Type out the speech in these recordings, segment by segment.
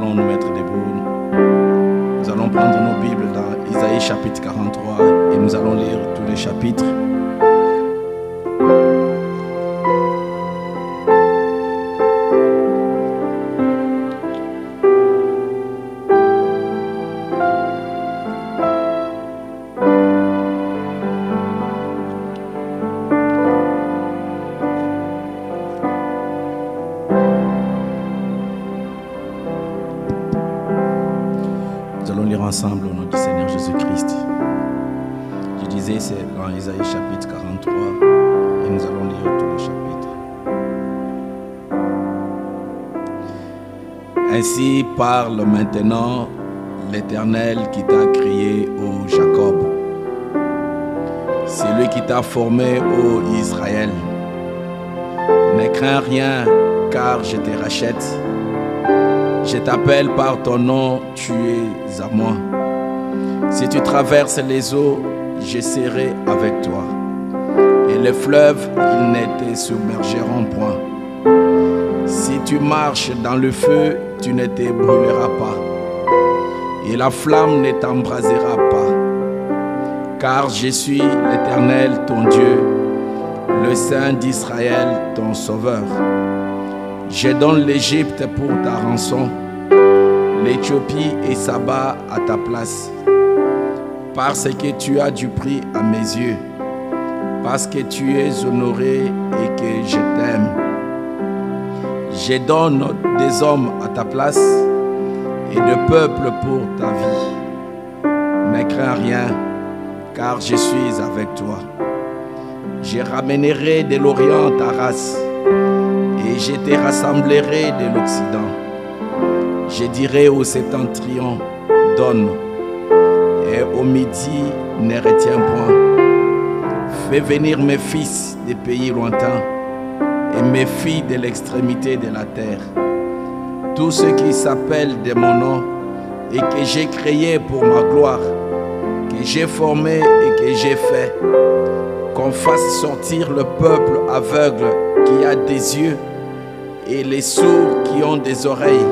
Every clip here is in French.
allons nous mettre debout. Nous allons prendre nos Bibles dans Isaïe chapitre 43 et nous allons lire tous les chapitres. Ensemble au nom du Seigneur Jésus-Christ. Je disais, c'est dans Isaïe chapitre 43 et nous allons lire tous les chapitres. Ainsi parle maintenant l'Éternel qui t'a créé, ô Jacob. C'est lui qui t'a formé, ô Israël. Ne crains rien, car je te rachète. Je t'appelle par ton nom, tu es à moi. Si tu traverses les eaux, je serai avec toi. Et les fleuves, ils ne te submergeront point. Si tu marches dans le feu, tu ne te brûleras pas. Et la flamme ne t'embrasera pas. Car je suis l'Éternel, ton Dieu, le Saint d'Israël, ton Sauveur. Je donne l'Égypte pour ta rançon, l'Éthiopie et Saba à ta place, parce que tu as du prix à mes yeux, parce que tu es honoré et que je t'aime. Je donne des hommes à ta place et de peuples pour ta vie. Ne crains rien, car je suis avec toi. Je ramènerai de l'Orient ta race, et je te rassemblerai de l'Occident. Je dirai au septentrion, donne, et au midi, ne retiens point. Fais venir mes fils des pays lointains et mes filles de l'extrémité de la terre. Tous ceux qui s'appellent de mon nom et que j'ai créé pour ma gloire, que j'ai formé et que j'ai fait, qu'on fasse sortir le peuple aveugle qui a des yeux et les sourds qui ont des oreilles,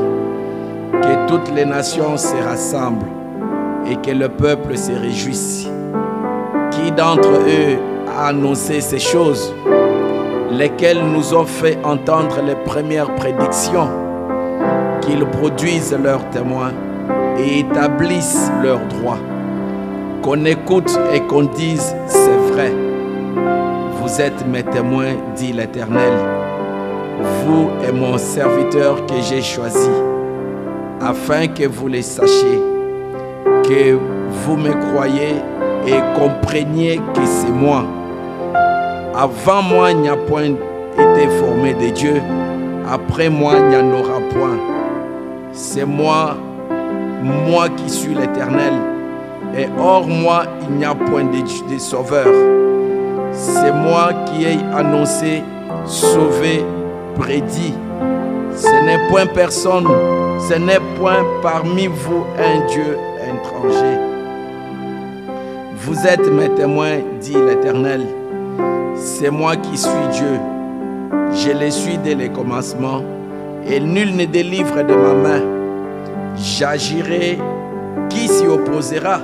que toutes les nations se rassemblent et que le peuple se réjouisse. Qui d'entre eux a annoncé ces choses, lesquelles nous ont fait entendre les premières prédictions, qu'ils produisent leurs témoins et établissent leurs droits, qu'on écoute et qu'on dise c'est vrai. Vous êtes mes témoins, dit l'Éternel, vous et mon serviteur que j'ai choisi, afin que vous les sachiez, que vous me croyez et compreniez que c'est moi. Avant moi, il n'y a point été formé de Dieu, après moi, il n'y en aura point. C'est moi, moi qui suis l'Éternel, et hors moi, il n'y a point de sauveur. C'est moi qui ai annoncé, sauvé, prédit. Ce n'est point personne, ce n'est point parmi vous un Dieu étranger. Vous êtes mes témoins, dit l'Éternel. C'est moi qui suis Dieu. Je les suis dès le commencement, et nul ne délivre de ma main. J'agirai, qui s'y opposera?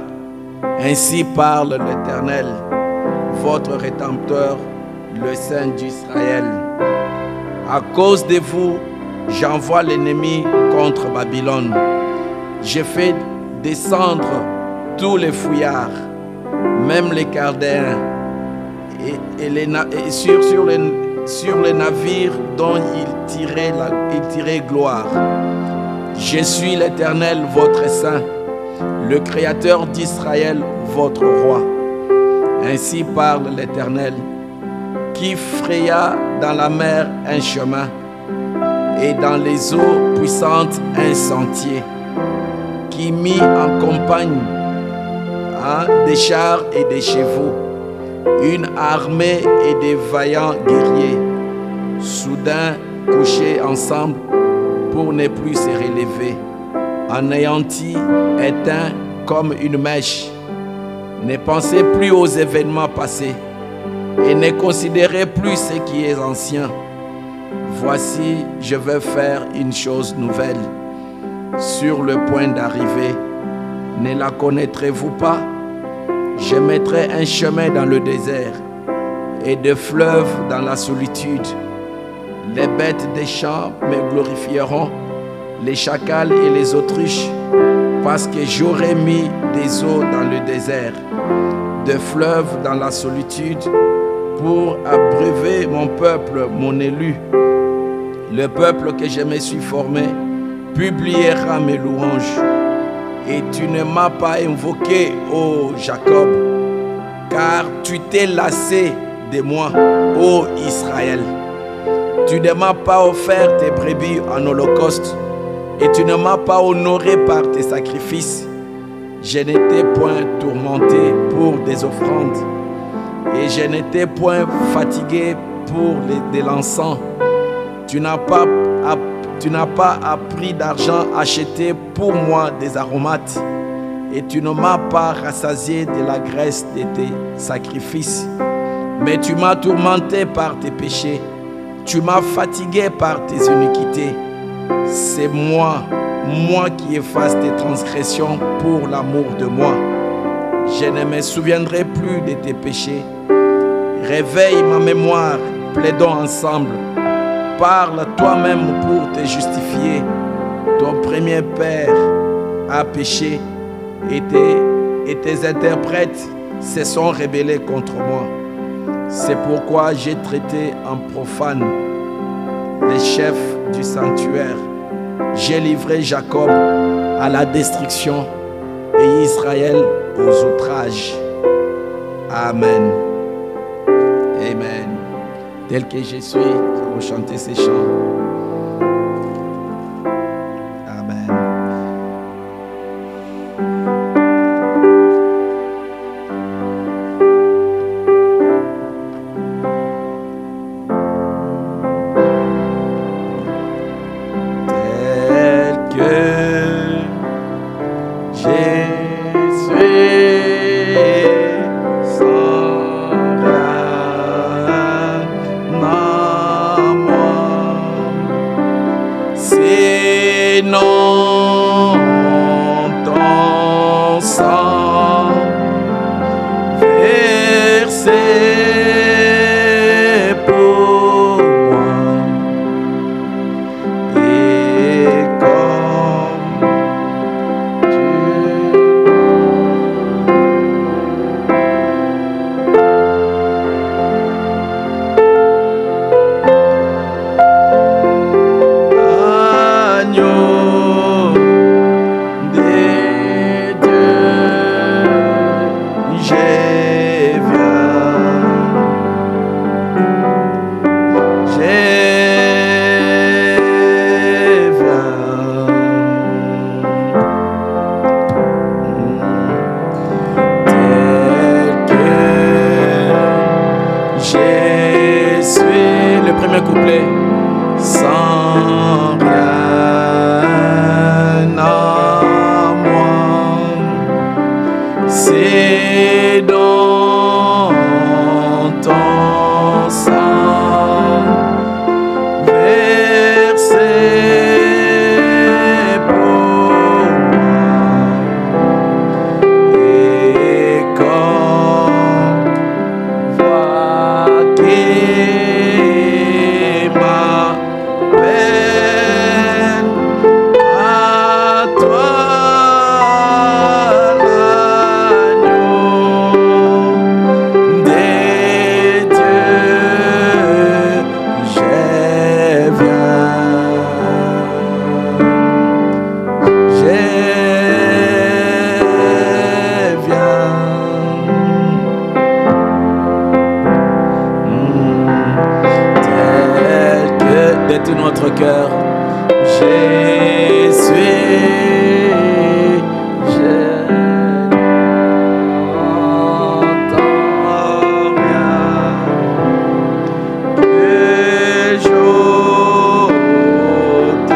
Ainsi parle l'Éternel, votre Rédempteur, le Saint d'Israël. À cause de vous, j'envoie l'ennemi contre Babylone. Je fais descendre tous les fouillards, même les Chaldéens, et sur les navires dont ils tiraient gloire. Je suis l'Éternel, votre Saint, le Créateur d'Israël, votre Roi. Ainsi parle l'Éternel, qui fraya dans la mer un chemin et dans les eaux puissantes un sentier, qui mit en campagne des chars et des chevaux, une armée et des vaillants guerriers, soudain couchés ensemble pour ne plus se relever, anéantis, éteints comme une mèche. Ne pensez plus aux événements passés et ne considérez plus ce qui est ancien. Voici, je vais faire une chose nouvelle. sur le point d'arriver. Ne la connaîtrez-vous pas? Je mettrai un chemin dans le désert et des fleuves dans la solitude. Les bêtes des champs me glorifieront, les chacals et les autruches, parce que j'aurai mis des eaux dans le désert, des fleuves dans la solitude, pour abreuver mon peuple, mon élu. Le peuple que je me suis formé publiera mes louanges. Et tu ne m'as pas invoqué, ô Jacob, car tu t'es lassé de moi, ô Israël. Tu ne m'as pas offert tes brebis en holocauste, et tu ne m'as pas honoré par tes sacrifices. Je n'étais point tourmenté pour des offrandes, et je n'étais point fatigué pour de l'encens. Tu n'as pas à prix d'argent acheté pour moi des aromates, et tu ne m'as pas rassasié de la graisse de tes sacrifices. Mais tu m'as tourmenté par tes péchés, tu m'as fatigué par tes iniquités. C'est moi qui efface tes transgressions pour l'amour de moi. Je ne me souviendrai plus de tes péchés. Réveille ma mémoire, plaidons ensemble. Parle toi-même pour te justifier. Ton premier père a péché et tes interprètes se sont rebellés contre moi. C'est pourquoi j'ai traité en profane les chefs du sanctuaire. J'ai livré Jacob à la destruction et Israël aux outrages. Amen. Amen. Tel que je suis, je vais chanter ces chants. Amen. Tel que je suis, sans rien à moi, sinon ton sang versé pour moi, et comme agneau des dieux, je tel que je suis. Le premier couplet. Sans rien à moi, c'est dans ton sang versé pour moi, et quand voix qui m'a peine, à toi l'agneau des dieux, je viens, tel que de tout notre cœur, je suis, je n'entends rien que j'ôte de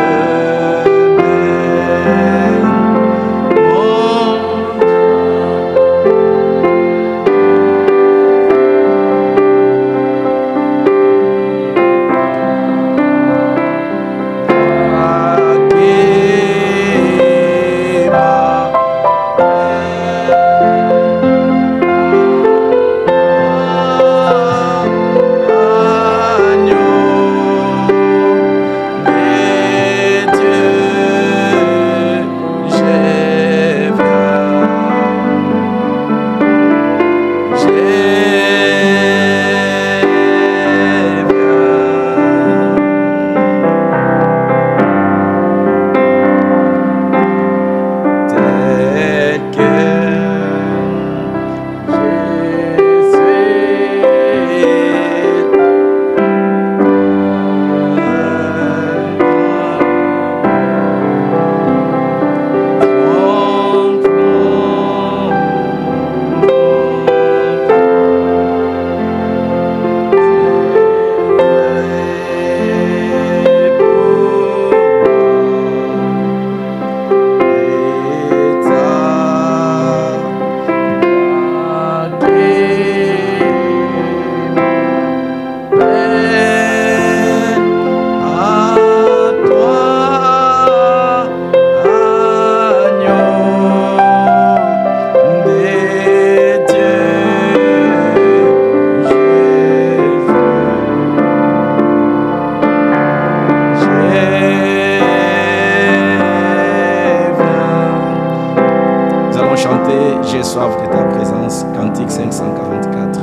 chanter J'ai soif de ta présence, Cantique 544.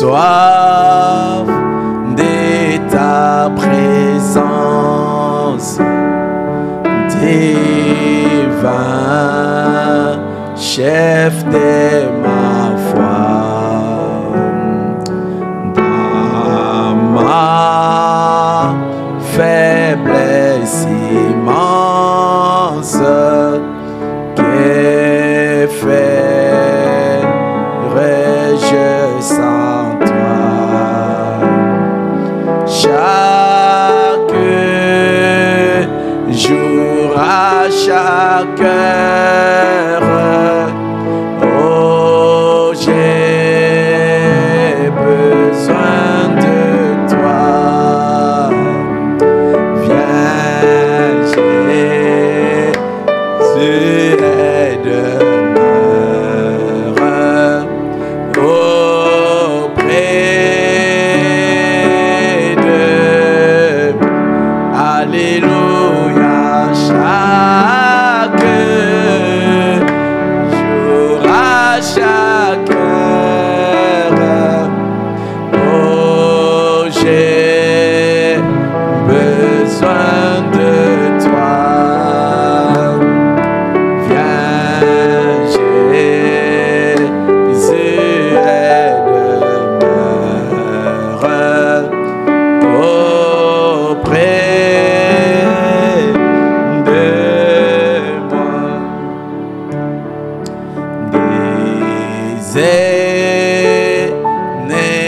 Soif de ta présence, divin chef de ma foi, dans ma faiblesse immense, que ferais-je sans toi? Chaque jour, à chaque heure, oh, j'ai besoin de toi. Viens, Jésus, aide-moi auprès de. Alléluia, chaque jour, à chaque heure, oh, j'ai besoin de toi. Viens, Jésus, aide-moi auprès de moi. Des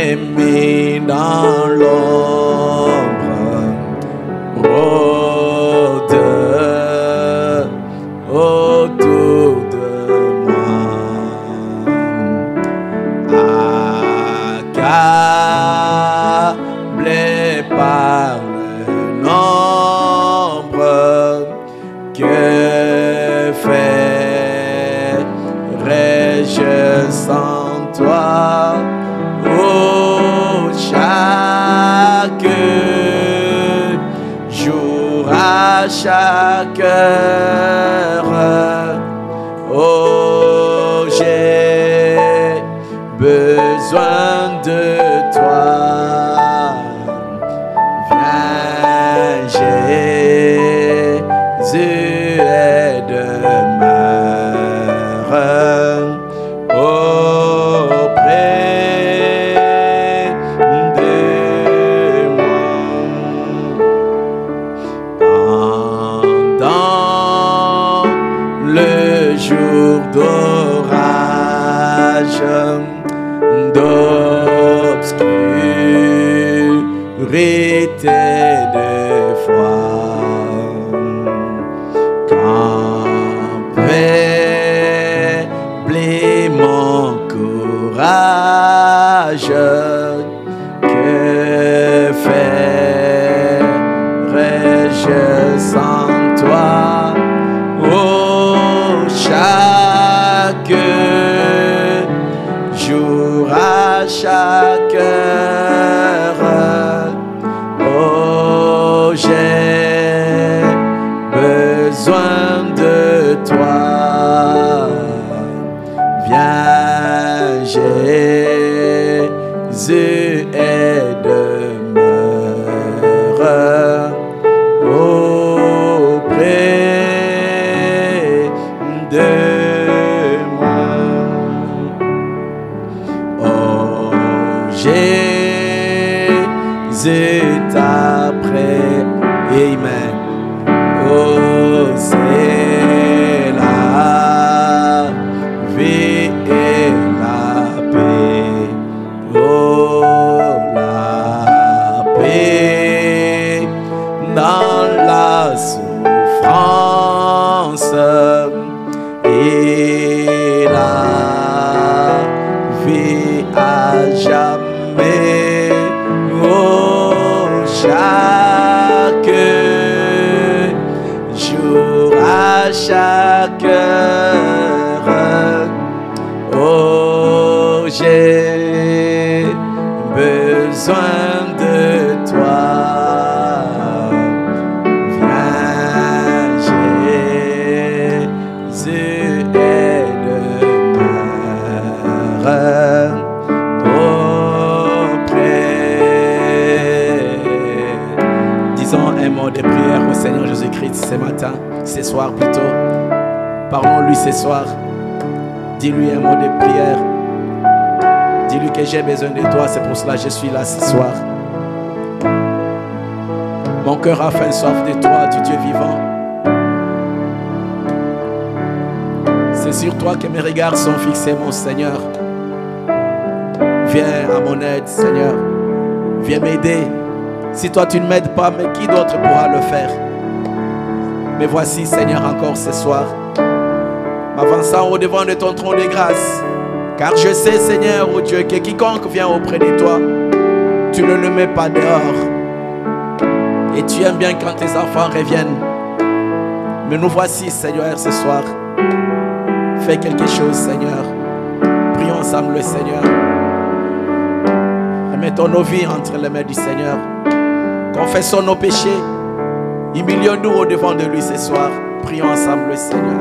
ennemis dans l'ombre rôdent autour de moi. Accablé par le nombre, que ferais-je sans toi? Oh, chaque jour, à chaque heure, oh, j'ai besoin de toi. Viens, Jésus, aide-moi auprès de moi. Pendant le jour d'orage, d'obscurité, de foi, quand faiblit mon courage, que ferais-je sans toi? Oh, chaque jour, à chaque heure, oh, j'ai besoin de toi. Viens, Jésus, besoin de toi. Viens, Jésus, et demeure auprès. Disons un mot de prière au Seigneur Jésus-Christ ce matin, ce soir plutôt. Parlons-lui ce soir. Dis-lui un mot de prière. Dis-lui que j'ai besoin de toi, c'est pour cela que je suis là ce soir. Mon cœur a faim soif de toi, du Dieu vivant. C'est sur toi que mes regards sont fixés, mon Seigneur. Viens à mon aide, Seigneur. Viens m'aider. Si toi tu ne m'aides pas, mais qui d'autre pourra le faire? Mais voici, Seigneur, encore ce soir, m'avançant au devant de ton trône de grâce. Car je sais, Seigneur, oh Dieu, que quiconque vient auprès de toi, tu ne le mets pas dehors. Et tu aimes bien quand tes enfants reviennent. Mais nous voici, Seigneur, ce soir. Fais quelque chose, Seigneur. Prions ensemble le Seigneur. Remettons nos vies entre les mains du Seigneur. Confessons nos péchés. Humilions-nous au devant de lui ce soir. Prions ensemble le Seigneur.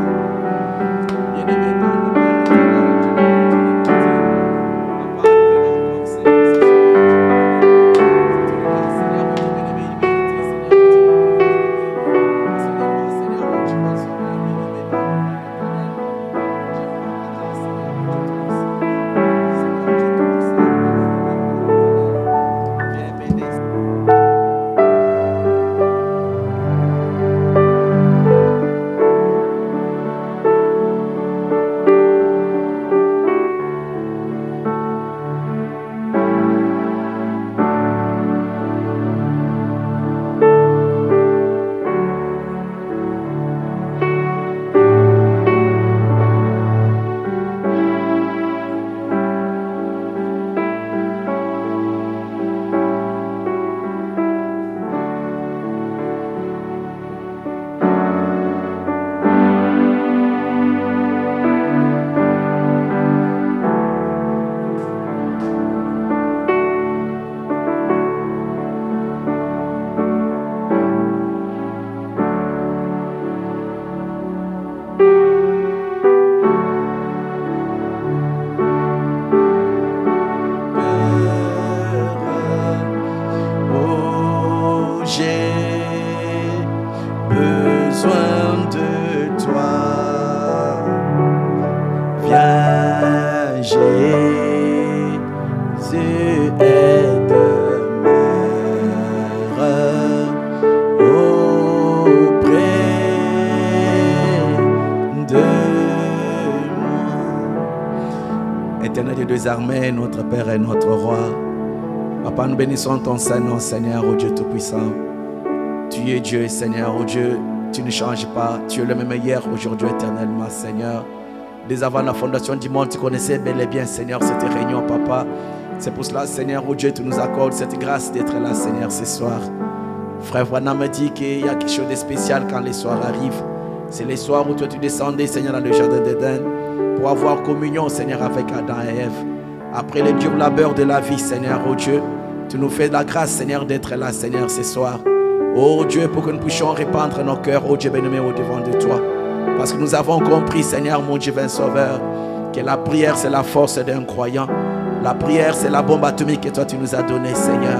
Armées, notre Père et notre Roi. Papa, nous bénissons ton Saint-Nom, Seigneur, ô Dieu Tout-Puissant. Tu es Dieu, Seigneur, ô Dieu, tu ne changes pas. Tu es le même hier, aujourd'hui, éternellement, Seigneur. Dès avant la fondation du monde, tu connaissais bel et bien, Seigneur, cette réunion, Papa. C'est pour cela, Seigneur, ô Dieu, tu nous accordes cette grâce d'être là, Seigneur, ce soir. Frère Voilà me dit qu'il y a quelque chose de spécial quand les soirs arrivent. C'est les soirs où toi tu descendais, Seigneur, dans le jardin d'Éden pour avoir communion, Seigneur, avec Adam et Ève. Après les durs labeurs de la vie, Seigneur, oh Dieu, tu nous fais la grâce, Seigneur, d'être là, Seigneur, ce soir. Oh Dieu, pour que nous puissions répandre nos cœurs, oh Dieu bien-aimé, au devant de toi. Parce que nous avons compris, Seigneur, mon divin Sauveur, que la prière, c'est la force d'un croyant. La prière, c'est la bombe atomique que toi, tu nous as donnée, Seigneur.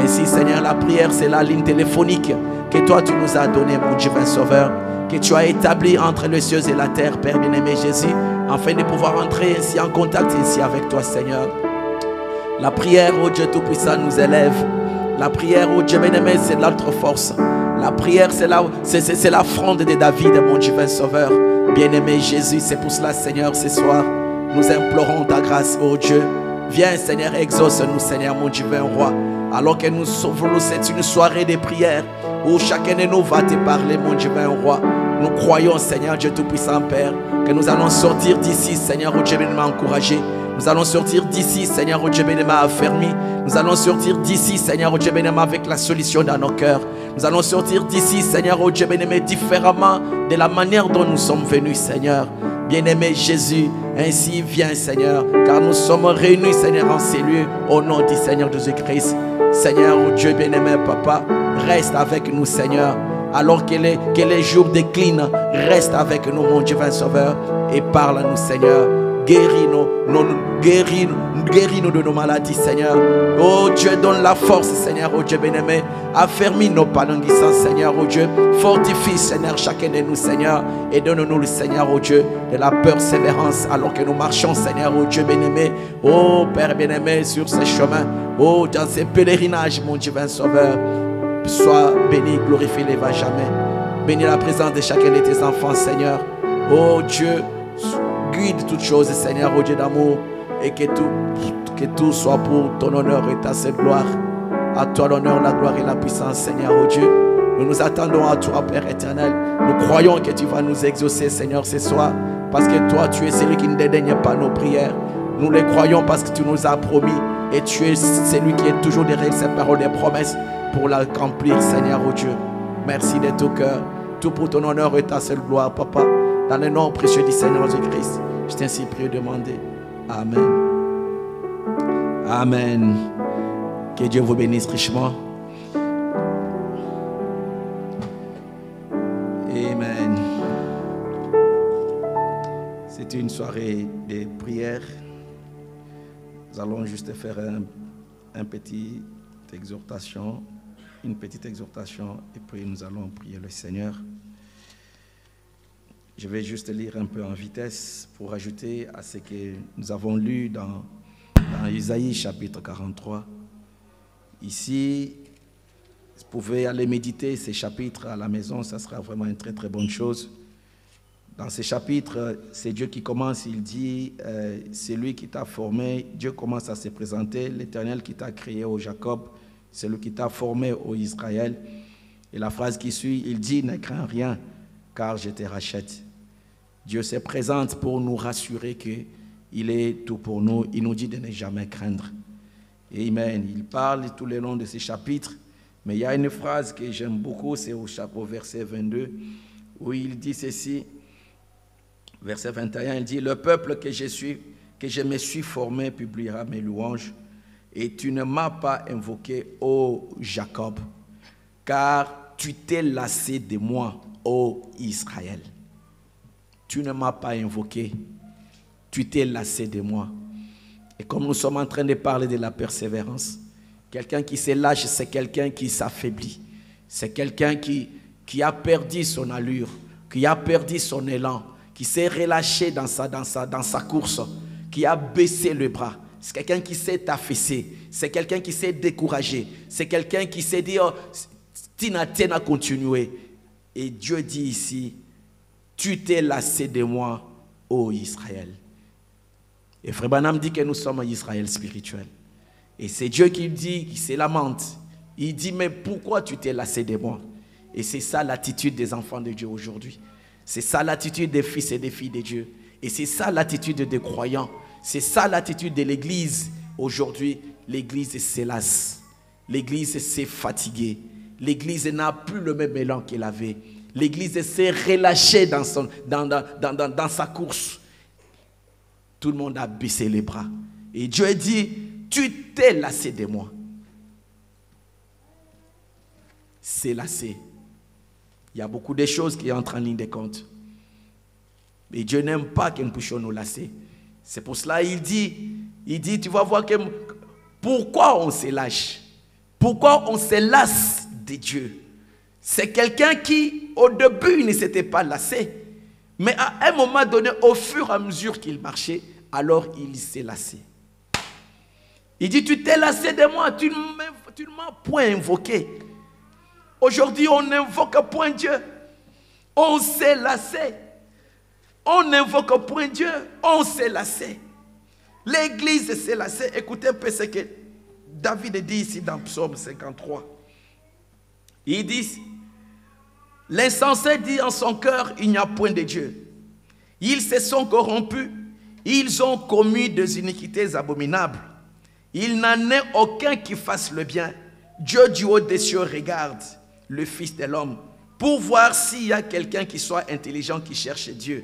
Ainsi, Seigneur, la prière, c'est la ligne téléphonique que toi, tu nous as donnée, mon divin Sauveur, que tu as établi entre les cieux et la terre, Père bien-aimé Jésus, afin de pouvoir entrer ainsi en contact ici avec toi, Seigneur. La prière, oh Dieu Tout-Puissant, nous élève. La prière, oh Dieu bien-aimé, c'est notre force. La prière, c'est la fronde de David, mon divin Sauveur. Bien-aimé Jésus, c'est pour cela, Seigneur, ce soir, nous implorons ta grâce, oh Dieu. Viens, Seigneur, exauce-nous, Seigneur, mon divin Roi. Alors que nous sauvons, c'est une soirée de prière où chacun de nous va te parler, mon divin Roi. Nous croyons, Seigneur Dieu Tout-Puissant, Père, que nous allons sortir d'ici, Seigneur, au Dieu bien-aimé, encouragé. Nous allons sortir d'ici, Seigneur, au Dieu bien-aimé, affermi. Nous allons sortir d'ici, Seigneur, au Dieu bien-aimé, avec la solution dans nos cœurs. Nous allons sortir d'ici, Seigneur, au Dieu bien-aimé, différemment de la manière dont nous sommes venus, Seigneur. Bien-aimé Jésus, ainsi viens, Seigneur, car nous sommes réunis, Seigneur, en ces lieux, au nom du Seigneur Jésus-Christ. Seigneur, oh Dieu bien-aimé, Papa, reste avec nous, Seigneur. Alors que les jours déclinent, reste avec nous, mon divin Sauveur, et parle à nous, Seigneur. Guéris-nous de nos maladies, Seigneur. Oh Dieu, donne la force, Seigneur, oh Dieu bien-aimé. Affermis nos palanguissances, Seigneur, oh Dieu. Fortifie, Seigneur, chacun de nous, Seigneur. Et donne-nous, le Seigneur, oh Dieu, de la persévérance alors que nous marchons, Seigneur, oh Dieu bien-aimé. Oh Père bien-aimé, sur ces chemins, oh dans ces pèlerinages, mon divin Sauveur. Sois béni, glorifié, ne va jamais. Bénis la présence de chacun de tes enfants, Seigneur. Oh Dieu, guide toutes choses, Seigneur, oh Dieu d'amour, et que tout soit pour ton honneur et ta seule gloire. À toi l'honneur, la gloire et la puissance, Seigneur, oh Dieu. Nous nous attendons à toi, Père éternel. Nous croyons que tu vas nous exaucer, Seigneur, ce soir, parce que toi, tu es celui qui ne dédaigne pas nos prières. Nous les croyons parce que tu nous as promis, et tu es celui qui est toujours derrière ces paroles des promesses pour l'accomplir, Seigneur, oh Dieu. Merci de tout cœur, tout pour ton honneur et ta seule gloire, Papa. Dans le nom précieux du Seigneur Jésus-Christ, je t'ai ainsi prié et demandé. Amen. Amen. Que Dieu vous bénisse richement. Amen. C'est une soirée de prière. Nous allons juste faire une petite exhortation, et puis nous allons prier le Seigneur. Je vais juste lire un peu en vitesse pour ajouter à ce que nous avons lu dans Isaïe chapitre 43. Ici, vous pouvez aller méditer ces chapitres à la maison, ça sera vraiment une très très bonne chose. Dans ces chapitres, c'est Dieu qui commence, il dit, c'est lui qui t'a formé, Dieu commence à se présenter, l'Éternel qui t'a créé au Jacob, c'est lui qui t'a formé au Israël. Et la phrase qui suit, il dit, ne crains rien, car je te rachète. Dieu se présente pour nous rassurer qu'il est tout pour nous. Il nous dit de ne jamais craindre. Amen. Il parle tout le long de ces chapitres, mais il y a une phrase que j'aime beaucoup, c'est au verset 22, où il dit ceci, verset 21, il dit, « Le peuple que je me suis formé publiera mes louanges, et tu ne m'as pas invoqué, ô Jacob, car tu t'es lassé de moi, ô Israël. » Tu ne m'as pas invoqué, tu t'es lassé de moi. Et comme nous sommes en train de parler de la persévérance, quelqu'un qui se lâche, c'est quelqu'un qui s'affaiblit. C'est quelqu'un qui a perdu son allure, qui a perdu son élan, qui s'est relâché dans sa course, qui a baissé le bras. C'est quelqu'un qui s'est affaissé, c'est quelqu'un qui s'est découragé, c'est quelqu'un qui s'est dit, oh, Tina continuer. Et Dieu dit ici, tu t'es lassé de moi, ô Israël. Et Frère Branham dit que nous sommes Israël spirituel. Et c'est Dieu qui dit, qui se lamente. Il dit, mais pourquoi tu t'es lassé de moi? Et c'est ça l'attitude des enfants de Dieu aujourd'hui. C'est ça l'attitude des fils et des filles de Dieu. Et c'est ça l'attitude des croyants. C'est ça l'attitude de l'Église. Aujourd'hui, l'Église se lasse. L'Église s'est fatiguée. L'Église n'a plus le même élan qu'elle avait. L'Église s'est relâchée dans sa course. Tout le monde a baissé les bras. Et Dieu dit, tu t'es lassé de moi. C'est lassé. Il y a beaucoup de choses qui entrent en ligne de compte. Mais Dieu n'aime pas que nous puissions nous lasser. C'est pour cela qu'il dit, tu vas voir pourquoi on se lâche. Pourquoi on se lasse de Dieu. C'est quelqu'un qui, au début, il ne s'était pas lassé. Mais à un moment donné, au fur et à mesure qu'il marchait, alors il s'est lassé. Il dit, tu t'es lassé de moi, tu ne m'as point invoqué. Aujourd'hui, on n'invoque point Dieu. On s'est lassé. On n'invoque point Dieu. On s'est lassé. L'église s'est lassée. Écoutez un peu ce que David dit ici dans Psaume 53. Il dit, l'insensé dit en son cœur, il n'y a point de Dieu. Ils se sont corrompus. Ils ont commis des iniquités abominables. Il n'en est aucun qui fasse le bien. Dieu du haut des cieux regarde le Fils de l'homme pour voir s'il y a quelqu'un qui soit intelligent, qui cherche Dieu.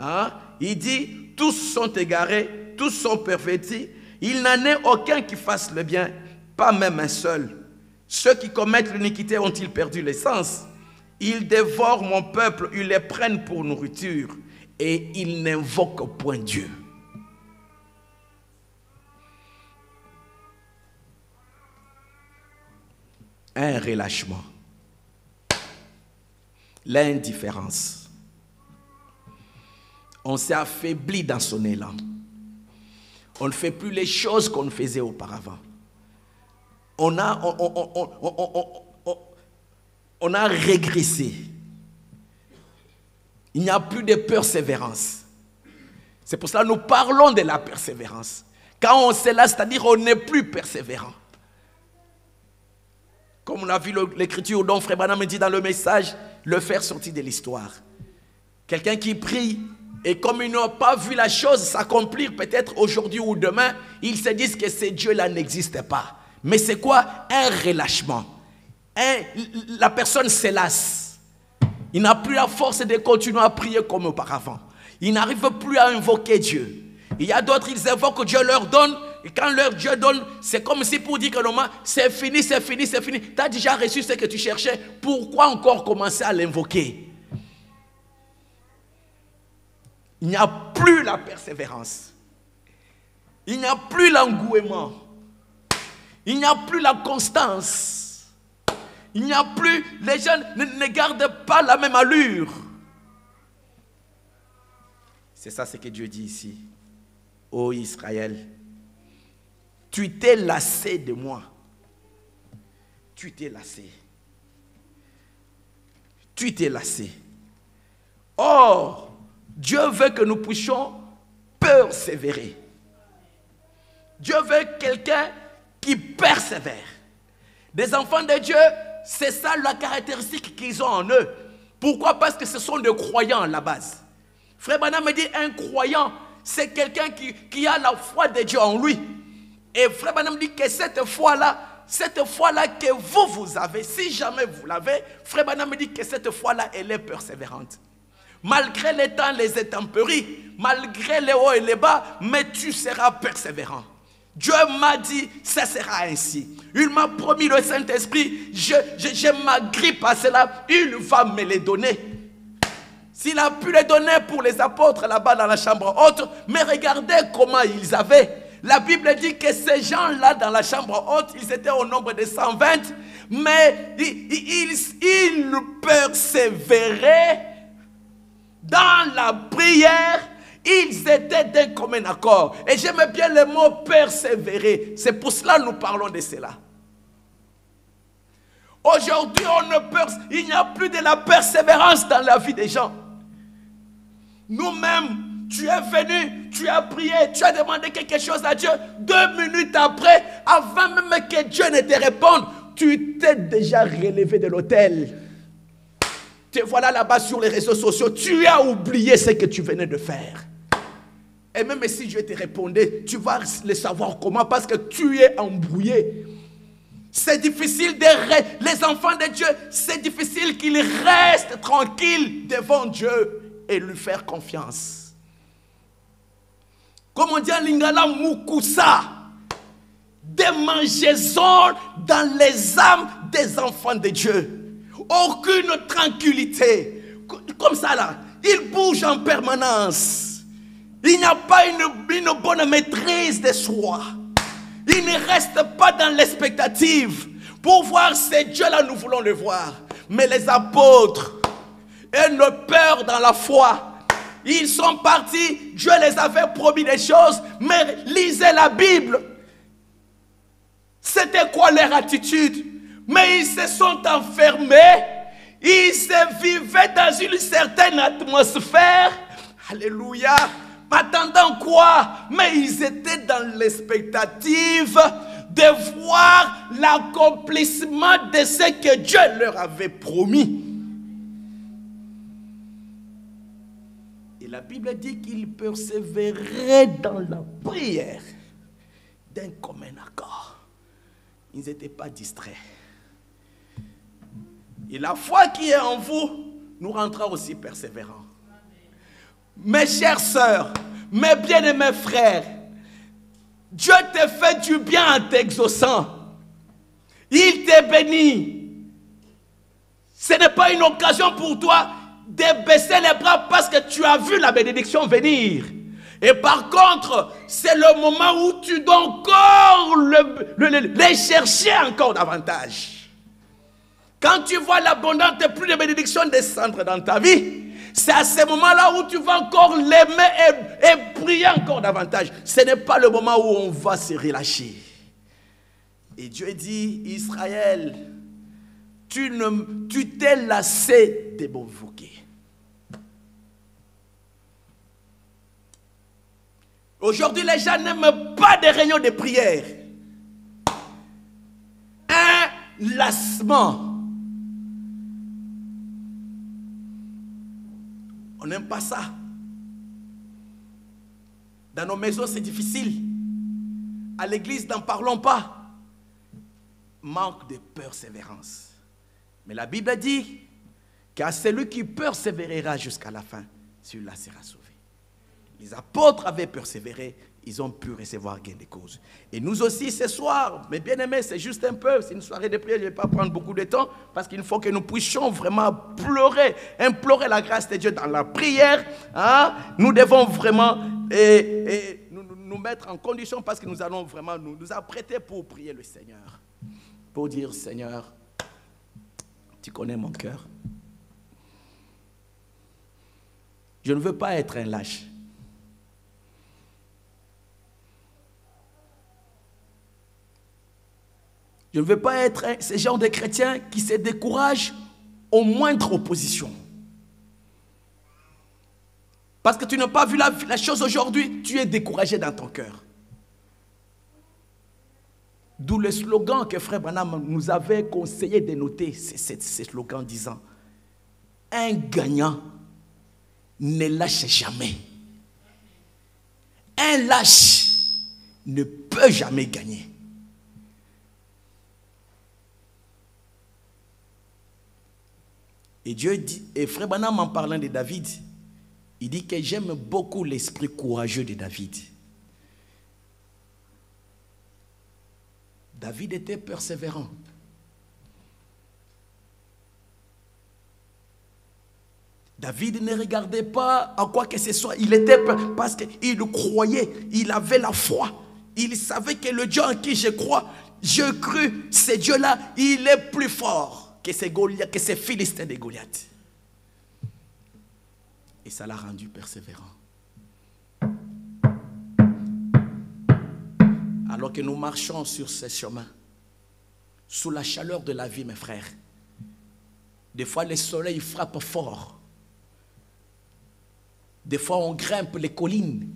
Hein? Il dit, tous sont égarés, tous sont pervertis. Il n'en est aucun qui fasse le bien, pas même un seul. Ceux qui commettent l'iniquité ont-ils perdu l'essence? Ils dévorent mon peuple, ils les prennent pour nourriture et ils n'invoquent point Dieu. Un relâchement, l'indifférence. On s'est affaibli dans son élan. On ne fait plus les choses qu'on faisait auparavant. On a régressé. Il n'y a plus de persévérance. C'est pour cela que nous parlons de la persévérance. Quand on se lasse, c'est-à-dire on n'est plus persévérant. Comme on a vu l'écriture dont Frère Branham dit dans le message, le faire sortir de l'histoire. Quelqu'un qui prie, et comme ils n'ont pas vu la chose s'accomplir peut-être aujourd'hui ou demain, ils se disent que ce Dieu-là n'existe pas. Mais c'est quoi? Un relâchement. La personne se lasse. Il n'a plus la force de continuer à prier comme auparavant. Il n'arrive plus à invoquer Dieu. Il y a d'autres, ils invoquent Dieu, leur donne. Et quand leur Dieu donne, c'est comme si pour dire que non, c'est fini, c'est fini, c'est fini. Tu as déjà reçu ce que tu cherchais. Pourquoi encore commencer à l'invoquer? Il n'y a plus la persévérance. Il n'y a plus l'engouement. Il n'y a plus la constance. Il n'y a plus... Les gens ne gardent pas la même allure. C'est ça ce que Dieu dit ici. Ô Israël, tu t'es lassé de moi. Tu t'es lassé. Tu t'es lassé. Or, Dieu veut que nous puissions persévérer. Dieu veut quelqu'un qui persévère. Des enfants de Dieu, c'est ça la caractéristique qu'ils ont en eux. Pourquoi? Parce que ce sont des croyants à la base. Frère Branham me dit, un croyant, c'est quelqu'un qui a la foi de Dieu en lui. Et Frère Branham dit que cette foi-là que vous avez, si jamais vous l'avez, Frère Branham me dit que cette foi-là, elle est persévérante. Malgré les temps, les intempéries, malgré les hauts et les bas, mais tu seras persévérant. Dieu m'a dit, ça sera ainsi. Il m'a promis le Saint-Esprit, je m'agrippe à cela, il va me les donner. S'il a pu les donner pour les apôtres là-bas dans la chambre haute, mais regardez comment ils avaient. La Bible dit que ces gens-là dans la chambre haute, ils étaient au nombre de 120, mais ils persévéraient dans la prière. Ils étaient d'un commun accord. Et j'aime bien le mot persévérer. C'est pour cela que nous parlons de cela. Aujourd'hui, il n'y a plus de la persévérance dans la vie des gens. Nous-mêmes, tu es venu, tu as prié, tu as demandé quelque chose à Dieu. 2 minutes après, avant même que Dieu ne te réponde, tu t'es déjà relevé de l'autel. Te voilà là-bas sur les réseaux sociaux, tu as oublié ce que tu venais de faire. Et même si Dieu te répondait, tu vas le savoir comment, parce que tu es embrouillé. C'est difficile les enfants de Dieu, c'est difficile qu'ils restent tranquilles devant Dieu et lui faire confiance. Comme on dit en lingala, mukusa, démangeaison dans les âmes des enfants de Dieu. Aucune tranquillité. Comme ça là, ils bougent en permanence. Il n'y a pas une bonne maîtrise de soi. Ils ne restent pas dans l'expectative. Pour voir ces dieux-là, nous voulons le voir. Mais les apôtres, ils ont peur dans la foi. Ils sont partis, Dieu les avait promis des choses, mais lisez la Bible. C'était quoi leur attitude? Mais ils se sont enfermés, ils se vivaient dans une certaine atmosphère. Alléluia. Attendant quoi? Mais ils étaient dans l'expectative de voir l'accomplissement de ce que Dieu leur avait promis. Et la Bible dit qu'ils persévéraient dans la prière d'un commun accord. Ils n'étaient pas distraits. Et la foi qui est en vous nous rendra aussi persévérants. Mes chères sœurs, mes bien-aimés frères, Dieu te fait du bien en t'exaucant. Il te bénit. Ce n'est pas une occasion pour toi de baisser les bras parce que tu as vu la bénédiction venir. Et par contre, c'est le moment où tu dois encore les chercher encore davantage. Quand tu vois l'abondance de plus de bénédictions descendre dans ta vie, c'est à ce moment-là où tu vas encore l'aimer et prier encore davantage. Ce n'est pas le moment où on va se relâcher. Et Dieu dit, Israël, tu t'es lassé de m'invoquer. Aujourd'hui, les gens n'aiment pas des réunions de prière. Un lassement. On n'aime pas ça. Dans nos maisons, c'est difficile. À l'église, n'en parlons pas. Manque de persévérance. Mais la Bible dit qu'à celui qui persévérera jusqu'à la fin, celui-là sera sauvé. Les apôtres avaient persévéré, ils ont pu recevoir gain de cause. Et nous aussi ce soir, mes bien-aimés, c'est juste un peu, c'est une soirée de prière, je ne vais pas prendre beaucoup de temps, parce qu'il faut que nous puissions vraiment pleurer, implorer la grâce de Dieu dans la prière. Hein? Nous devons vraiment nous mettre en condition, parce que nous allons vraiment nous apprêter pour prier le Seigneur. Pour dire, Seigneur, tu connais mon cœur. Je ne veux pas être un lâche. Je ne veux pas être ce genre de chrétien qui se décourage au moindre opposition. Parce que tu n'as pas vu la chose aujourd'hui, tu es découragé dans ton cœur. D'où le slogan que Frère Branham nous avait conseillé de noter, c'est ce slogan disant, un gagnant ne lâche jamais. Un lâche ne peut jamais gagner. Et Dieu dit, et Frère Branham en parlant de David, il dit que j'aime beaucoup l'esprit courageux de David. David était persévérant. David ne regardait pas à quoi que ce soit. Il était parce qu'il croyait, il avait la foi. Il savait que le Dieu en qui je crois, je cru, ce Dieu-là, il est plus fort que ces Philistins de Goliath. Et ça l'a rendu persévérant. Alors que nous marchons sur ce chemin, sous la chaleur de la vie, mes frères, des fois le soleil frappe fort. Des fois on grimpe les collines.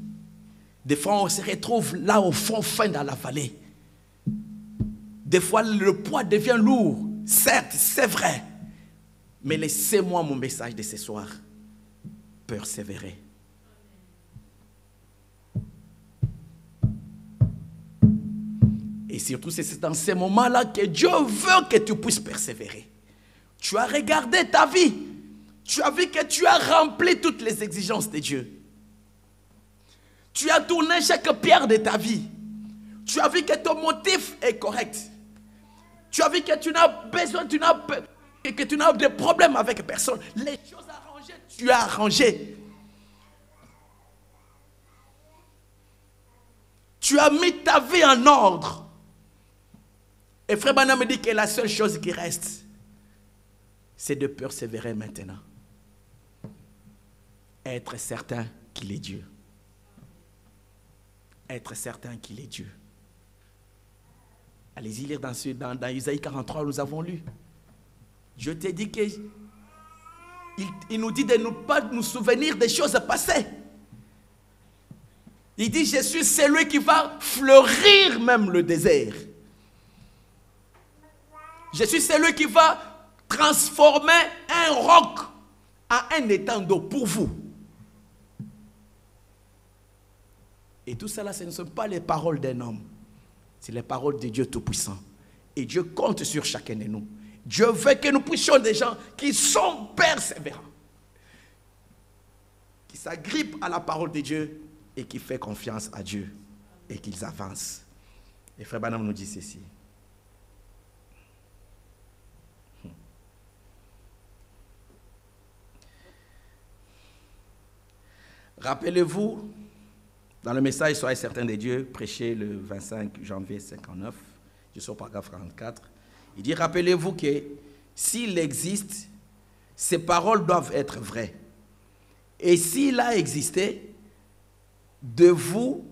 Des fois on se retrouve là au fond, fin dans la vallée. Des fois le poids devient lourd. Certes, c'est vrai. Mais laissez-moi mon message de ce soir. Persévérer. Et surtout, c'est dans ces moments-là que Dieu veut que tu puisses persévérer. Tu as regardé ta vie. Tu as vu que tu as rempli toutes les exigences de Dieu. Tu as tourné chaque pierre de ta vie. Tu as vu que ton motif est correct. Tu as vu que tu n'as besoin, que tu n'as de problème avec personne. Les choses arrangées, tu as arrangé. Tu as mis ta vie en ordre. Et Frère Branham me dit que la seule chose qui reste, c'est de persévérer maintenant. Être certain qu'il est Dieu. Être certain qu'il est Dieu. Allez-y lire dans Isaïe 43, nous avons lu. Je t'ai dit qu'il nous dit de ne pas nous souvenir des choses passées. Il dit, je suis celui qui va fleurir même le désert. Je suis celui qui va transformer un roc en un étang d'eau pour vous. Et tout cela, ce ne sont pas les paroles d'un homme. C'est les paroles de Dieu Tout-Puissant. Et Dieu compte sur chacun de nous. Dieu veut que nous puissions des gens qui sont persévérants. qui s'agrippent à la parole de Dieu et qui font confiance à Dieu et qu'ils avancent. Et Frère Branham nous dit ceci. Rappelez-vous, dans le message Soyez certains de Dieu, prêché le 25 janvier 59, je suis au paragraphe 44, il dit, rappelez-vous que s'il existe, ces paroles doivent être vraies. Et s'il a existé, de vous,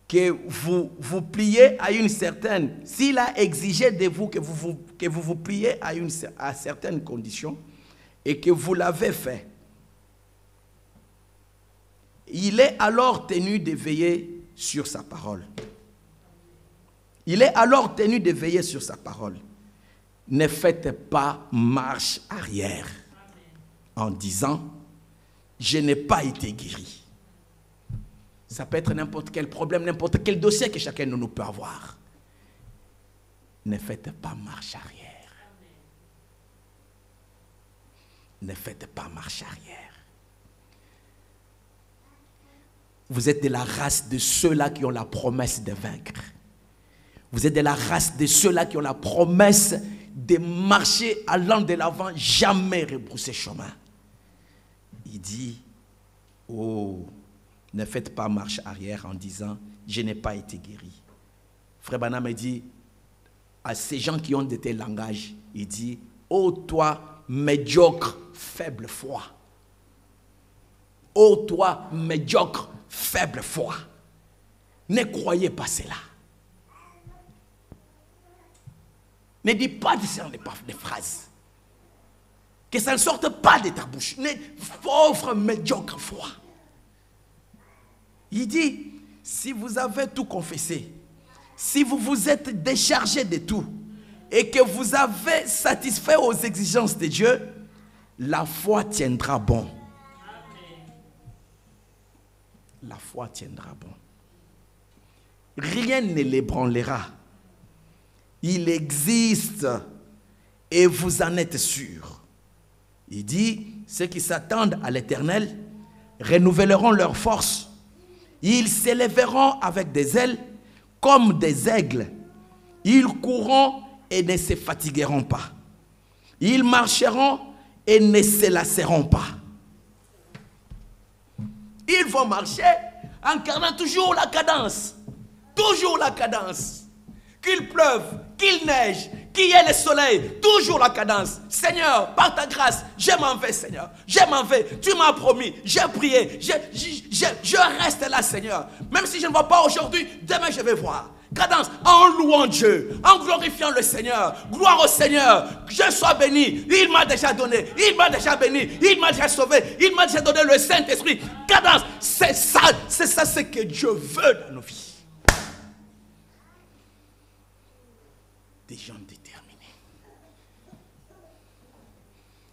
que vous pliez à une certaine, s'il a exigé de vous que vous pliez à certaines conditions et que vous l'avez fait, il est alors tenu de veiller sur sa parole. Il est alors tenu de veiller sur sa parole. Ne faites pas marche arrière en disant, je n'ai pas été guéri. Ça peut être n'importe quel problème, n'importe quel dossier que chacun de nous peut avoir. Ne faites pas marche arrière. Ne faites pas marche arrière. Vous êtes de la race de ceux-là qui ont la promesse de vaincre. Vous êtes de la race de ceux-là qui ont la promesse de marcher allant de l'avant, jamais rebrousser chemin. Il dit, oh, ne faites pas marche arrière en disant, je n'ai pas été guéri. Frère Branham me dit, à ces gens qui ont de tels langages, il dit, oh toi, médiocre, faible foi. Oh toi, médiocre, faible foi. Ne croyez pas cela. Ne dis pas des phrases. Que ça ne sorte pas de ta bouche. Pauvre, médiocre foi. Il dit, si vous avez tout confessé, si vous vous êtes déchargé de tout, et que vous avez satisfait aux exigences de Dieu, la foi tiendra bon. La foi tiendra bon. Rien ne l'ébranlera. Il existe et vous en êtes sûrs. Il dit, ceux qui s'attendent à l'Éternel renouvelleront leur force. Ils s'élèveront avec des ailes comme des aigles. Ils courront et ne se fatigueront pas. Ils marcheront et ne se lasseront pas. Ils vont marcher en gardant toujours la cadence. Toujours la cadence. Qu'il pleuve, qu'il neige, qu'il y ait le soleil, toujours la cadence. Seigneur, par ta grâce, je m'en vais, Seigneur. Je m'en vais. Tu m'as promis. J'ai prié. Je reste là, Seigneur. Même si je ne vois pas aujourd'hui, demain je vais voir. Cadence, en louant Dieu, en glorifiant le Seigneur. Gloire au Seigneur. Que je sois béni. Il m'a déjà donné. Il m'a déjà béni. Il m'a déjà sauvé. Il m'a déjà donné le Saint-Esprit. Cadence, c'est ça ce que Dieu veut dans nos vies. Des gens déterminés.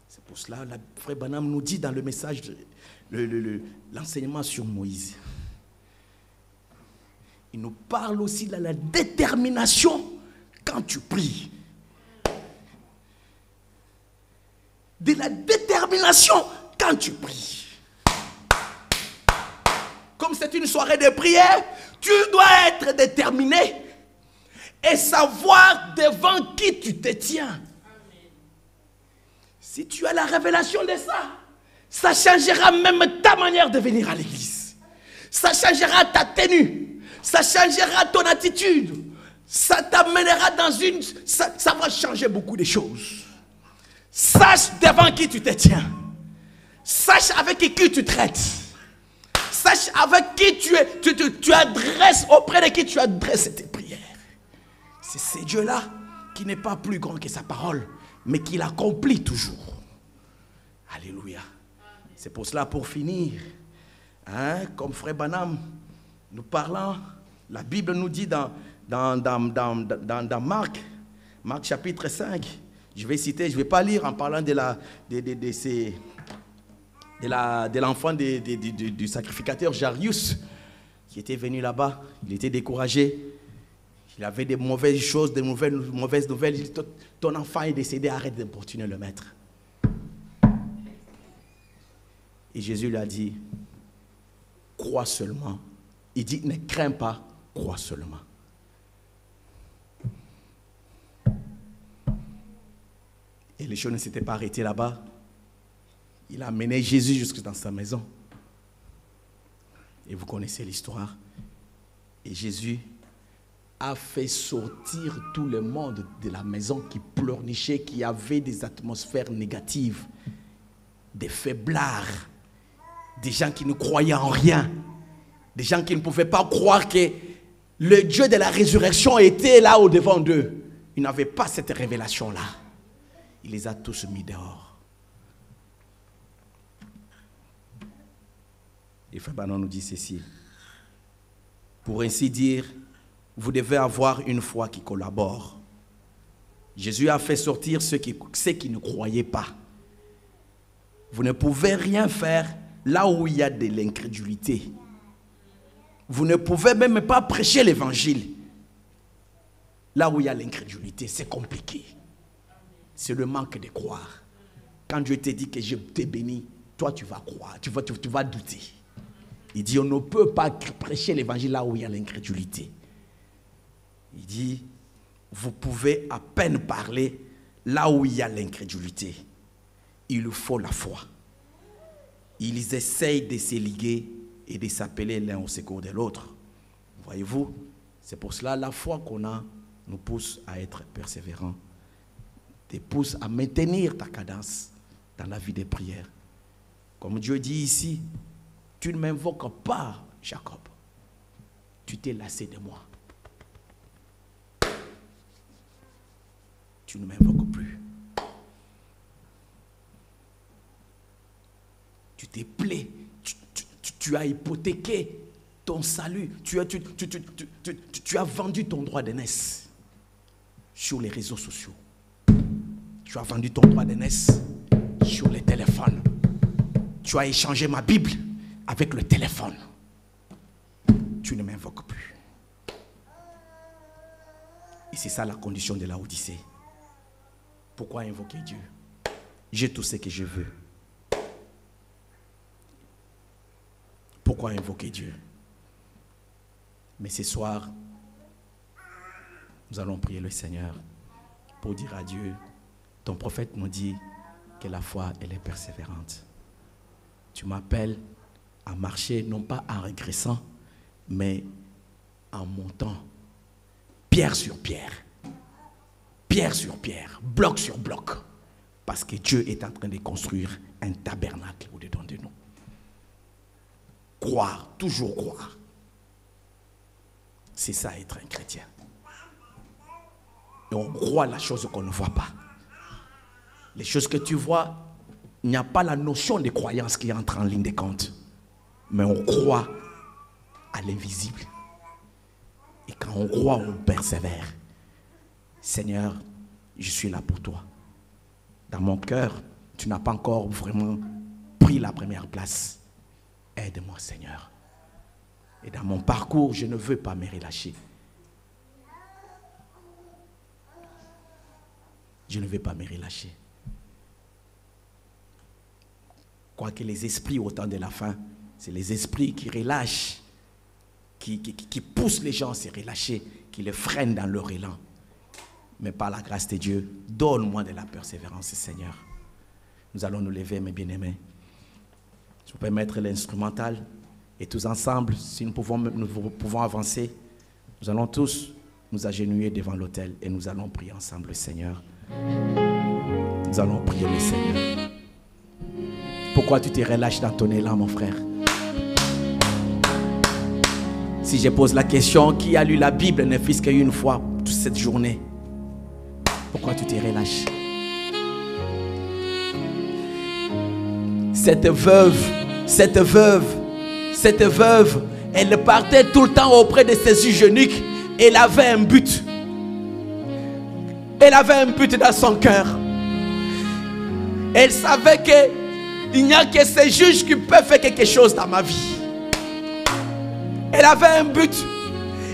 C'est pour cela que Frère Branham nous dit dans le message, l'enseignement sur Moïse. Il nous parle aussi de la détermination quand tu pries. De la détermination quand tu pries. Comme c'est une soirée de prière, tu dois être déterminé et savoir devant qui tu te tiens. Si tu as la révélation de ça, ça changera même ta manière de venir à l'église. Ça changera ta tenue. Ça changera ton attitude. Ça t'amènera dans une... Ça va changer beaucoup de choses. Sache devant qui tu te tiens. Sache avec qui tu traites. Sache avec qui tu adresses, auprès de qui tu adresses tes prières. C'est ce Dieu-là qui n'est pas plus grand que sa parole, mais qui l'accomplit toujours. Alléluia. C'est pour cela, pour finir, comme Frère Branham, nous parlons, la Bible nous dit dans Marc chapitre 5, je vais citer, je ne vais pas lire en parlant de l'enfant du sacrificateur Jarius, qui était venu là-bas, il était découragé, il avait des mauvaises choses, des mauvaises nouvelles, il dit, ton enfant est décédé, arrête d'importuner le maître. Et Jésus lui a dit, crois seulement. Il dit, ne crains pas, crois seulement. Et les choses ne s'étaient pas arrêtées là-bas. Il a amené Jésus jusque dans sa maison. Et vous connaissez l'histoire. Et Jésus a fait sortir tout le monde de la maison qui pleurnichait, qui avait des atmosphères négatives, des faiblards, des gens qui ne croyaient en rien, des gens qui ne pouvaient pas croire que le Dieu de la résurrection était là au-devant d'eux. Ils n'avaient pas cette révélation-là. Il les a tous mis dehors. Et Frère Bannon nous dit ceci. Pour ainsi dire, vous devez avoir une foi qui collabore. Jésus a fait sortir ceux qui ne croyaient pas. Vous ne pouvez rien faire là où il y a de l'incrédulité. Vous ne pouvez même pas prêcher l'évangile là où il y a l'incrédulité. C'est compliqué. C'est le manque de croire. Quand Dieu te dit que je t'ai béni, toi tu vas croire, tu vas douter. Il dit on ne peut pas prêcher l'évangile là où il y a l'incrédulité. Il dit vous pouvez à peine parler là où il y a l'incrédulité. Il faut la foi. Ils essayent de se liguer et de s'appeler l'un au secours de l'autre. Voyez-vous, c'est pour cela la foi qu'on a nous pousse à être persévérants, te pousse à maintenir ta cadence dans la vie des prières. Comme Dieu dit ici, tu ne m'invoques pas, Jacob. Tu t'es lassé de moi. Tu ne m'invoques plus. Tu t'es plaint, tu as hypothéqué ton salut, tu as vendu ton droit d'aînesse sur les réseaux sociaux. Tu as vendu ton droit d'aînesse sur les téléphones. Tu as échangé ma Bible avec le téléphone. Tu ne m'invoques plus. Et c'est ça la condition de la Odyssée. Pourquoi invoquer Dieu? J'ai tout ce que je veux. Pourquoi invoquer Dieu? Mais ce soir, nous allons prier le Seigneur pour dire à Dieu, ton prophète nous dit que la foi, elle est persévérante. Tu m'appelles à marcher, non pas en régressant, mais en montant, pierre sur pierre, bloc sur bloc, parce que Dieu est en train de construire un tabernacle au-dedans de nous. Croire, toujours croire. C'est ça être un chrétien. Et on croit la chose qu'on ne voit pas. Les choses que tu vois, il n'y a pas la notion de croyance qui entre en ligne de compte. Mais on croit à l'invisible. Et quand on croit, on persévère. Seigneur, je suis là pour toi. Dans mon cœur, tu n'as pas encore vraiment pris la première place. Aide-moi, Seigneur. Et dans mon parcours, je ne veux pas me relâcher. Je ne veux pas me relâcher. Quoique les esprits au temps de la fin, c'est les esprits qui relâchent, qui poussent les gens à se relâcher, qui les freinent dans leur élan. Mais par la grâce de Dieu, donne-moi de la persévérance, Seigneur. Nous allons nous lever, mes bien-aimés. Je peux mettre l'instrumental et tous ensemble, si nous pouvons avancer, nous allons tous nous agenouiller devant l'autel et nous allons prier ensemble le Seigneur. Nous allons prier le Seigneur. Pourquoi tu te relâches dans ton élan, mon frère? Si je pose la question, qui a lu la Bible ne fût-ce qu'une fois toute cette journée? Pourquoi tu te relâches? Cette veuve, elle partait tout le temps auprès de ses eunuques. Elle avait un but. Elle avait un but dans son cœur. Elle savait qu'il n'y a que ces juges qui peuvent faire quelque chose dans ma vie. Elle avait un but.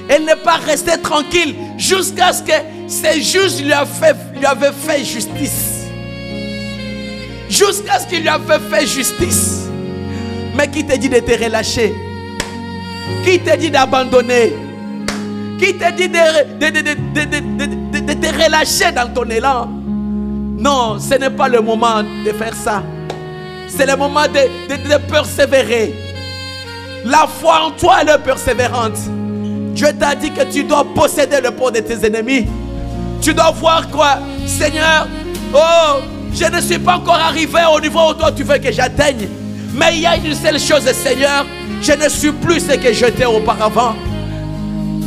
Elle n'est pas restée tranquille jusqu'à ce que ces juges lui avaient fait justice. Jusqu'à ce qu'il lui avait fait justice. Mais qui te dit de te relâcher? Qui te dit d'abandonner? Qui te dit de te relâcher dans ton élan? Non, ce n'est pas le moment de faire ça. C'est le moment de persévérer. La foi en toi, elle est persévérante. Dieu t'a dit que tu dois posséder le pot de tes ennemis. Tu dois voir quoi? Seigneur, oh, je ne suis pas encore arrivé au niveau où toi tu veux que j'atteigne. Mais il y a une seule chose, Seigneur. Je ne suis plus ce que j'étais auparavant.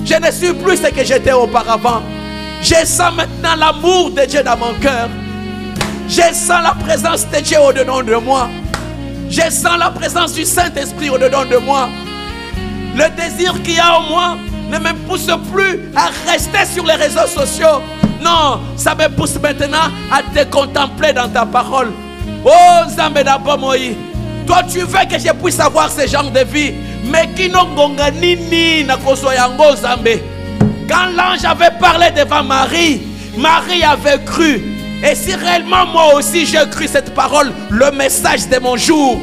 Je ne suis plus ce que j'étais auparavant. Je sens maintenant l'amour de Dieu dans mon cœur. Je sens la présence de Dieu au-dedans de moi. Je sens la présence du Saint-Esprit au-dedans de moi. Le désir qu'il y a en moi ne me pousse plus à rester sur les réseaux sociaux. Non, ça me pousse maintenant à te contempler dans ta parole. Oh, Zambé Napomoï, toi tu veux que je puisse avoir ce genre de vie. Mais qui n'ont nini na kosoyango Zambé. Quand l'ange avait parlé devant Marie, Marie avait cru. Et si réellement moi aussi j'ai cru cette parole, le message de mon jour,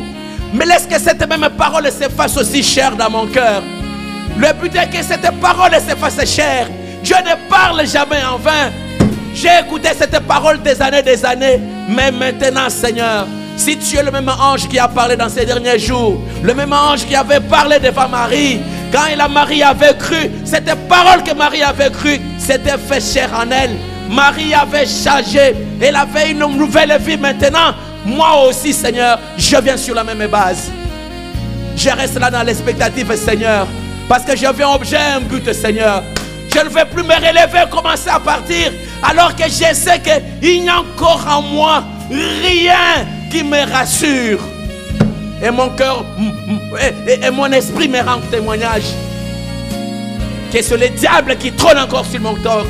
mais laisse que cette même parole se fasse aussi chère dans mon cœur. Le but est que cette parole se fasse chère. Dieu ne parle jamais en vain. J'ai écouté cette parole des années, mais maintenant, Seigneur, si tu es le même ange qui a parlé dans ces derniers jours, le même ange qui avait parlé devant Marie, quand Marie avait cru, cette parole que Marie avait cru, s'était fait chair en elle. Marie avait changé, elle avait une nouvelle vie maintenant. Moi aussi, Seigneur, je viens sur la même base. Je reste là dans l'expectative, Seigneur, parce que je viens objet un but, Seigneur. Je ne vais plus me relever, commencer à partir, alors que je sais qu'il n'y a encore en moi rien qui me rassure. Et mon cœur et mon esprit me rend témoignage que c'est le diable qui trône encore sur mon corps.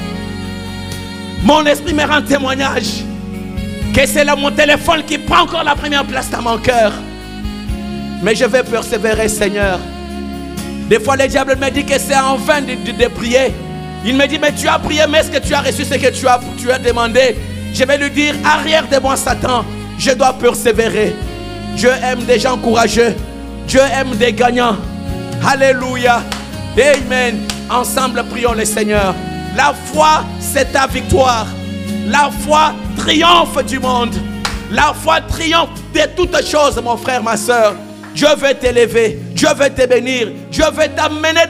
Mon esprit me rend témoignage que c'est là mon téléphone qui prend encore la première place dans mon cœur. Mais je vais persévérer, Seigneur. Des fois le diable me dit que c'est en vain de prier. Il me dit, mais tu as prié, mais est-ce que tu as reçu ce que tu as demandé? Je vais lui dire, arrière de moi Satan, je dois persévérer. Dieu aime des gens courageux. Dieu aime des gagnants. Alléluia. Amen. Ensemble, prions le Seigneur. La foi, c'est ta victoire. La foi triomphe du monde. La foi triomphe de toutes choses, mon frère, ma soeur. Dieu veut t'élever, Dieu veut te bénir, Dieu veut t'amener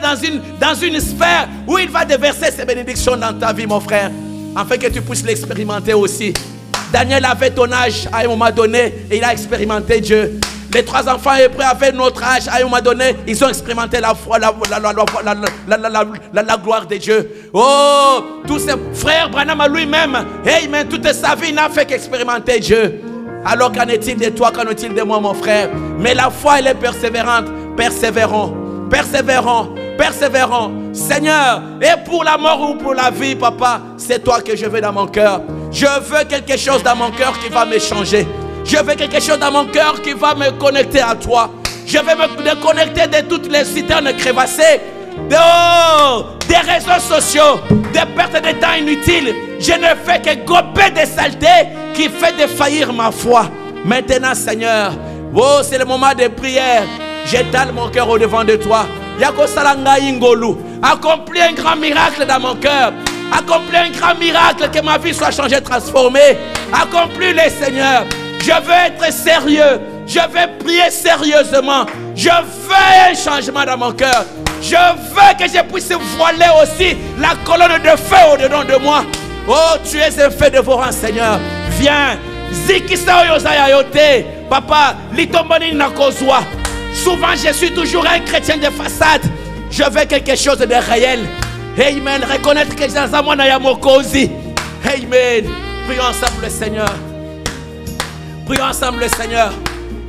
dans une sphère où il va déverser ses bénédictions dans ta vie, mon frère, afin que tu puisses l'expérimenter aussi. Daniel avait ton âge à un moment donné et il a expérimenté Dieu. Les 3 enfants hébreux avaient notre âge à un moment donné, ils ont expérimenté la foi, la gloire de Dieu. Oh, tous ces frères, Branham à lui-même, amen, toute sa vie n'a fait qu'expérimenter Dieu. Alors qu'en est-il de toi, qu'en est-il de moi, mon frère? Mais la foi, elle est persévérante. Persévérons, persévérons, persévérons. Seigneur, et pour la mort ou pour la vie, papa, c'est toi que je veux dans mon cœur. Je veux quelque chose dans mon cœur qui va me changer. Je veux quelque chose dans mon cœur qui va me connecter à toi. Je vais me déconnecter de toutes les citernes crevassées, des réseaux sociaux, des pertes de temps inutiles. Je ne fais que gober des saletés qui fait défaillir ma foi. Maintenant, Seigneur, oh, c'est le moment de prière. J'étale mon cœur au devant de toi. Yako salanga ingolu. Accomplis un grand miracle dans mon cœur. Accomplis un grand miracle, que ma vie soit changée, transformée. Accomplis-le, Seigneur. Je veux être sérieux. Je vais prier sérieusement. Je veux un changement dans mon cœur. Je veux que je puisse voiler aussi la colonne de feu au-dedans de moi. Oh, tu es un feu dévorant, Seigneur. Viens. Zikisa yozaya yote. Papa, litomboni nakozwa. Souvent, je suis toujours un chrétien de façade. Je veux quelque chose de réel. Amen. Reconnaître que j'ai un na yamokozi. Amen. Prions ensemble le Seigneur. Prions ensemble le Seigneur.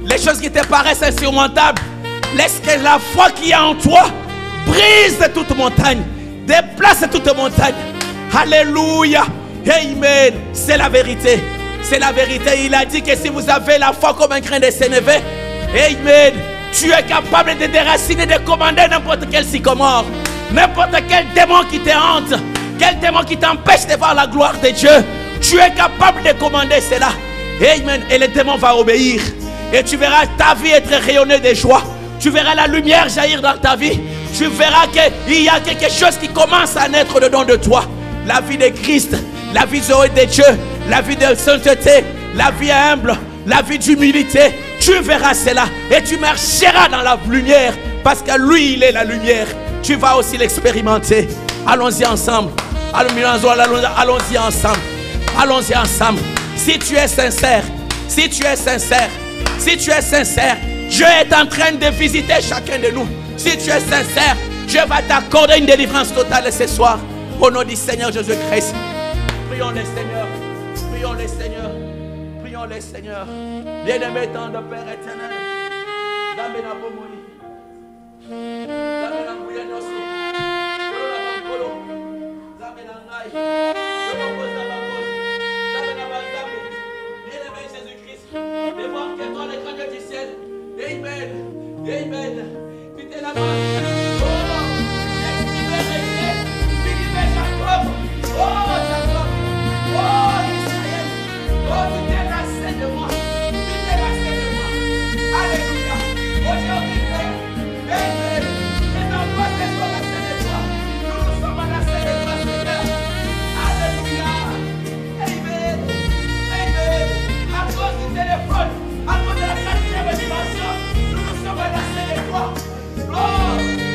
Les choses qui te paraissent insurmontables, laisse que la foi qui est en toi brise toute montagne. Déplace toute montagne. Alléluia. Amen. C'est la vérité. C'est la vérité. Il a dit que si vous avez la foi comme un grain de sénévé, amen, tu es capable de déraciner, de commander n'importe quel sycomore, n'importe quel démon qui te hante, quel démon qui t'empêche de voir la gloire de Dieu. Tu es capable de commander cela. Amen. Et le démon va obéir. Et tu verras ta vie être rayonnée de joie. Tu verras la lumière jaillir dans ta vie. tu verras qu'il y a quelque chose qui commence à naître dedans de toi. La vie de Christ, la vie de Dieu, la vie de sainteté, la vie humble, la vie d'humilité. Tu verras cela et tu marcheras dans la lumière parce que lui, il est la lumière. Tu vas aussi l'expérimenter. Allons-y ensemble. Allons-y ensemble. Allons-y ensemble. Si tu es sincère, si tu es sincère, si tu es sincère, Dieu est en train de visiter chacun de nous. Si tu es sincère, Dieu va t'accorder une délivrance totale ce soir. Au nom du Seigneur Jésus-Christ. Prions le Seigneur. Prions le Seigneur. Prions le Seigneur. Bien-aimé dans le Père éternel. Bien-aimé Jésus-Christ, de voir que toi, le grand Dieu du ciel, Amen, Amen, tu t'es là-bas. Oh, Jacob, oh Jacob, oh Israël, oh tu t'es lassé de moi, tu t'es lassé de moi. Alléluia. Aujourd'hui, Père, Amen. Et non pas que soit lassé de toi, nous sommes lassés de toi, Seigneur. Alléluia. Amen. Amen. À cause du téléphone, à cause de la 4e dimension, nous sommes lassés de toi. Oh,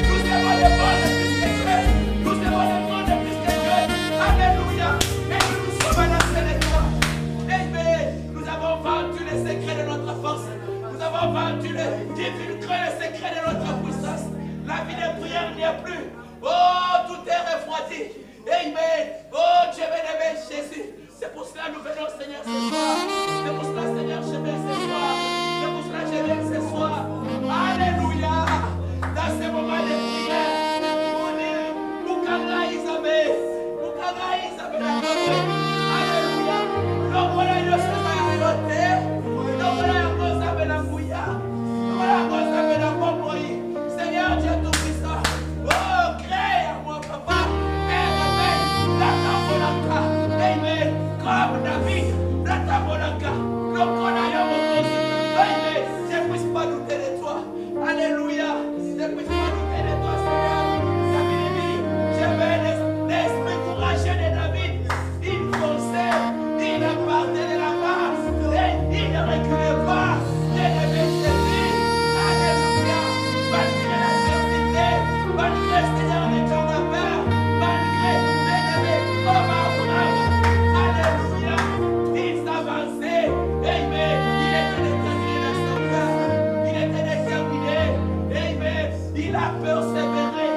nous avons le monde plus que Dieu. Nous avons le monde plus que Dieu. Alléluia. Et nous sommes lassés de toi. Amen. Nous avons vendu les secrets de notre force. Nous avons vendu divulgué les secrets de notre puissance. La vie de prière n'y est plus. Oh, tout est refroidi. Amen. Oh, Dieu bien-aimé Jésus. C'est pour cela que nous venons, Seigneur, ce soir. C'est pour cela, Seigneur, je viens ce soir. C'est pour cela que je viens ce soir. Alléluia. Dans ce moment de prière, on dit, Mukanga Isabé. Mukanga Isabé. Alléluia. Donc voilà, il y a ce soir à l'hôté. Donc voilà, il y a cause à Benangouya. Donc voilà, il y a cause à Benangouya. Seigneur Dieu Tout-Puissant. Oh, crée à moi, papa. Et réveille la Tambolaka. Amen. Comme David, la Tambolaka. Donc on a eu mon cause. Amen. Je ne puisse pas douter de toi. Alléluia. Je ne puisse pas douter de toi, Seigneur. David dit, je vais l'esprit courageux de David. Il fonçait, il partait de la base. Et il ne reculait pas. Bien-aimé Jésus. Alléluia. Malgré l'adversité, malgré Seigneur les jours de peur, malgré bien-aimé comme Abraham. Alléluia. Il s'avançait. Amen. Il était déterminé dans son cœur. Il était déterminé. Amen. Il a persévéré.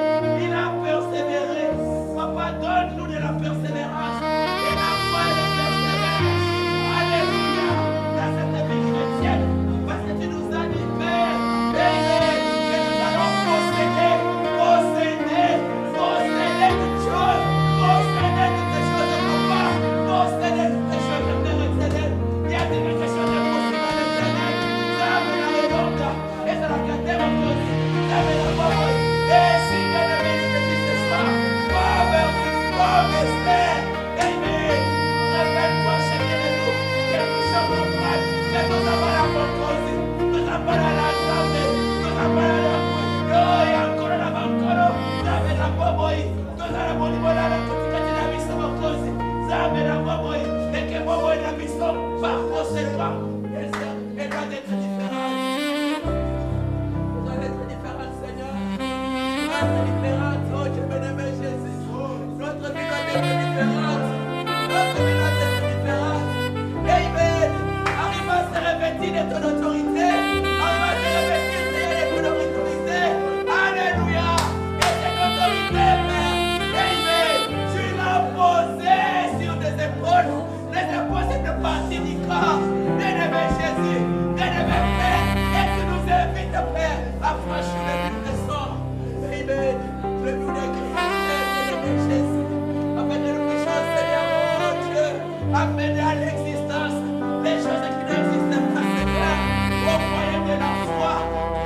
Il a persévéré. Papa, donne-nous de la persévérance. Et la foi et la persévérance. Alléluia. Dans cette vie chrétienne. Parce que tu nous as dit, Père. Amen. Que nous allons posséder. Posséder. Posséder toutes choses. Posséder toutes les choses de papa. Posséder toutes les choses de Père éternel. Il y a quelque chose de possible à l'éternel. Ça me la redonde. Et ça la gâte en cause. Ça me la parole. Et si bien aimé Jésus ce soir, comme Esther, Amen. Révèle-toi chacun de nous que nous sommes prêts, que nous avons la bonne cause, nous avons la santé, nous avons la foi. Et encore la bancoro, nous avons la boboy, nous avons la bonne la toute la mission de cause. Nous avons la boboy, et que boboy la mission par conséquent, elle doit être différente. Elle doit être différente, Seigneur. Elle doit être différente, oh Dieu bien-aimé Jésus. Notre vie doit être différente. Notre vie doit être différente. Amen. Arrive à se revêtir de ton autorité. Arrive à se revêtir de ton autorité. Alléluia. Et cette autorité, Père. Amen. Tu l'as posée sur tes épaules. Les épaules, c'est une partie du corps. Bien-aimé Jésus. Bien-aimé Père. Et tu nous invites, Père, à franchir le but de sang. Amen. Le but de Christ. Jésus, afin de nous puissions, Seigneur, oh Dieu, amener à l'existence les choses qui n'existent pas, Seigneur, au moyen de la foi,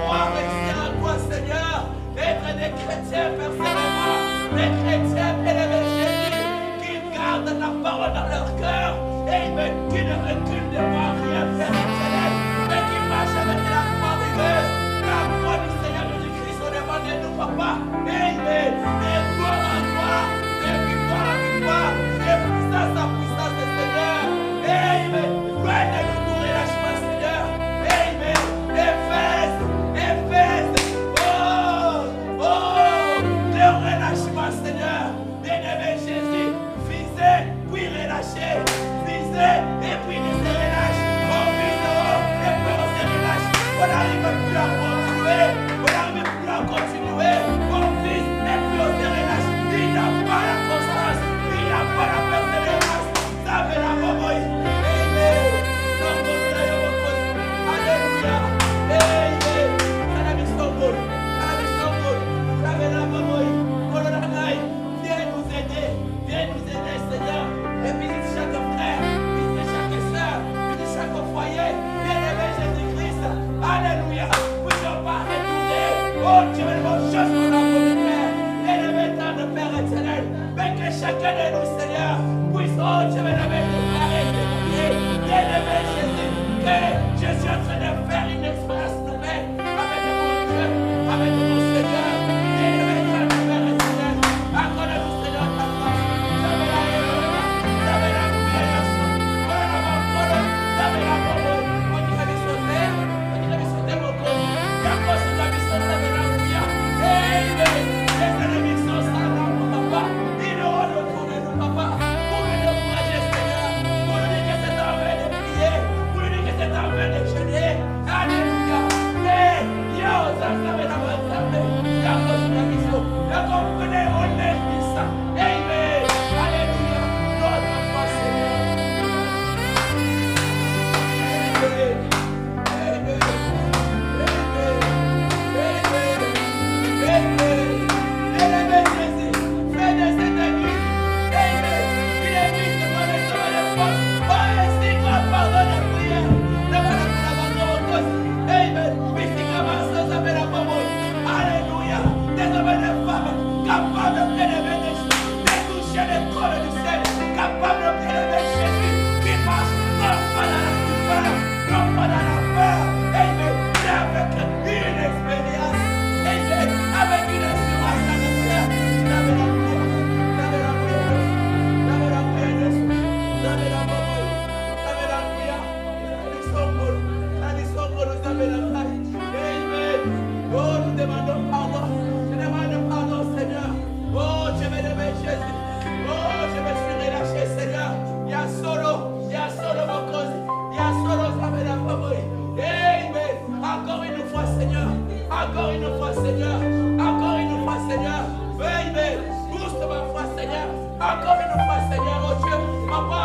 croire en toi, Seigneur, être des chrétiens persévérants, des chrétiens élevés Jésus, qui gardent la parole dans leur cœur, et qui ne reculent devant rien faire éternel, mais qui marchent avec la foi de Dieu, la foi du Seigneur Jésus-Christ au devant de nous, Papa.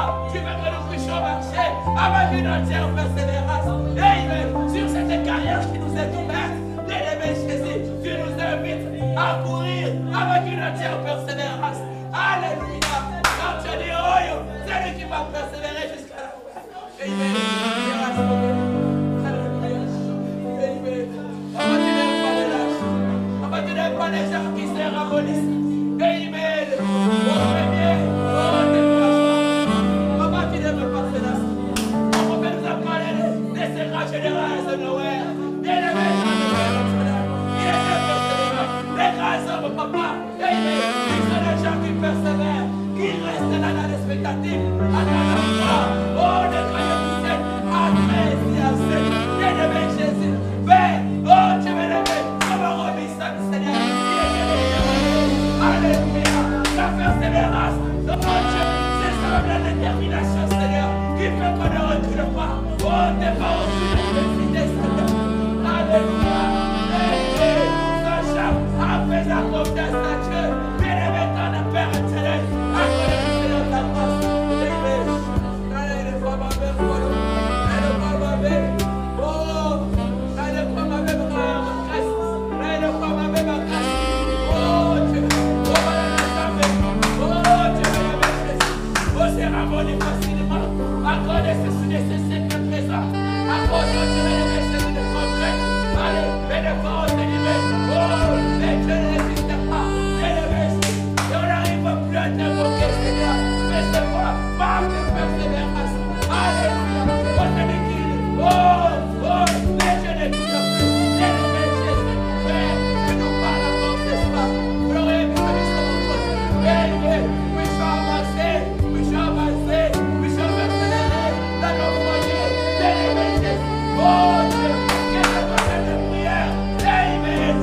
toi. Tu veux que nous puissions marcher avec une entière persévérance. Amen. Sur cette carrière qui nous est ouverte, bien-aimé Jésus, tu nous invites à courir avec une entière persévérance. Alléluia. Quand tu dis, oh, c'est lui qui va persévérer jusqu'à la fin. Amen. Papa, tu n'aimes pas les gens qui se ramolissent. Amen. Oh, premier, oh, découragement. Papa, tu n'aimes pas cela. On peut nous apprendre des secrets généraux de Noël. Bien-aimé, il est persévérant. Les grands hommes, papa, amen. Ils sont des gens qui persévèrent, qui restent là dans l'expectative, à la foi. Oh, les grands hommes, à 13 et à 7. Bien-aimé Jésus, Père, oh, tu veux l'aimer. Seigneur, alléluia, la persévérance de mon Dieu, c'est ça la détermination, Seigneur, qui fait qu'on ne recule pas. Oh, tes paroles, tu les fidèles, Seigneur. Alléluia, Sacha, a fait la confiance à Dieu, bien aimé ton Père éternel, accorde Seigneur ta grâce. Allez, les femmes avec moi, allez, les femmes avec, oh, allez, les femmes avec moi. Accordez ce nécessaire présent. Accordez ce nécessaire de progrès. Allez, mais les paroles de l'hiver. Oh, mais Dieu ne résiste pas. Mais le merci. Et on n'arrive plus à t'invoquer, Seigneur. Mais c'est quoi? Par de persévérance. Alléluia. On te liquide. Oh, oh, mais Dieu ne tout plus. Mais le merci. Mais tu nous parles encore ce soir. Glorieux, mais ça me sauve en cause. Mais, oui, je vais avancer. Oui, je vais avancer. Oh Dieu, que ce soit de prière. Amen.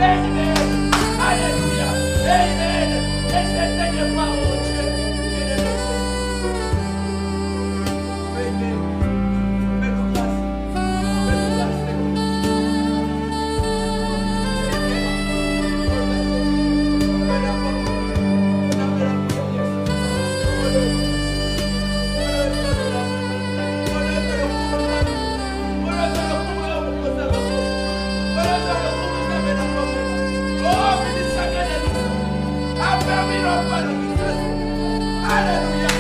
Amen. Alléluia. Amen. Et c'est Seigneur par mon Dieu. Amen. Fais-nous grâce. Fais-nous grâce, alléluia,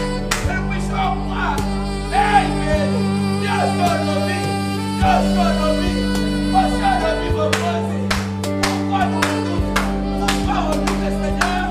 que nous puissions croire. Amen. Dieu soit nos vies. Dieu soit nos vies. Pourquoi nos vies vont poser? Pourquoi nous doutons? Pourquoi on doute, Seigneur?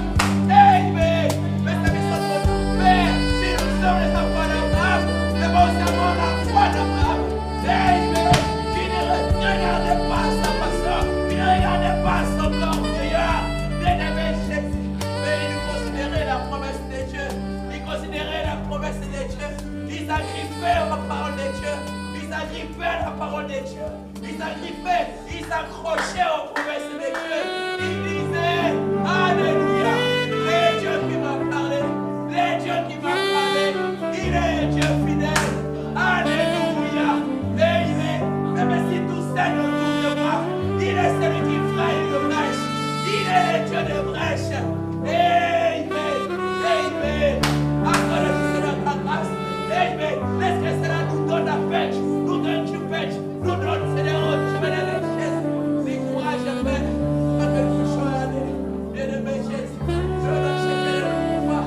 Amen. Mais ça me semble Père, si nous sommes les enfants d'Abraham, nous avons la foi d'Abraham. Amen. Qui ne regardait pas sa façon, qui ne regardait pas son corps vieillard. Bien-aimé Jésus, mais il considérait la promesse de Dieu. Il considérait la promesse de Dieu. Ils agrippaient la parole de Dieu. Ils agrippaient la parole de Dieu. Ils agrippaient, ils accrochaient aux promesses de Dieu. Ils disaient, alléluia, le Dieu qui m'a parlé, le Dieu qui m'a parlé, il est Dieu fidèle. Alléluia. Amen. Même si tout saigne autour de moi, il est celui qui fraye une brèche. Il est le Dieu de brèche. Amen. Amen. Accorde-nous de ta grâce. Amen. Laisse que cela nous donne la pêche. Nous donne du pêche. Nous donne, Seigneur, tu me donnes les chaises. Les courage, Père. Parce que nous puissions aller. Bien-aimé Jésus. Je veux acheter la foi.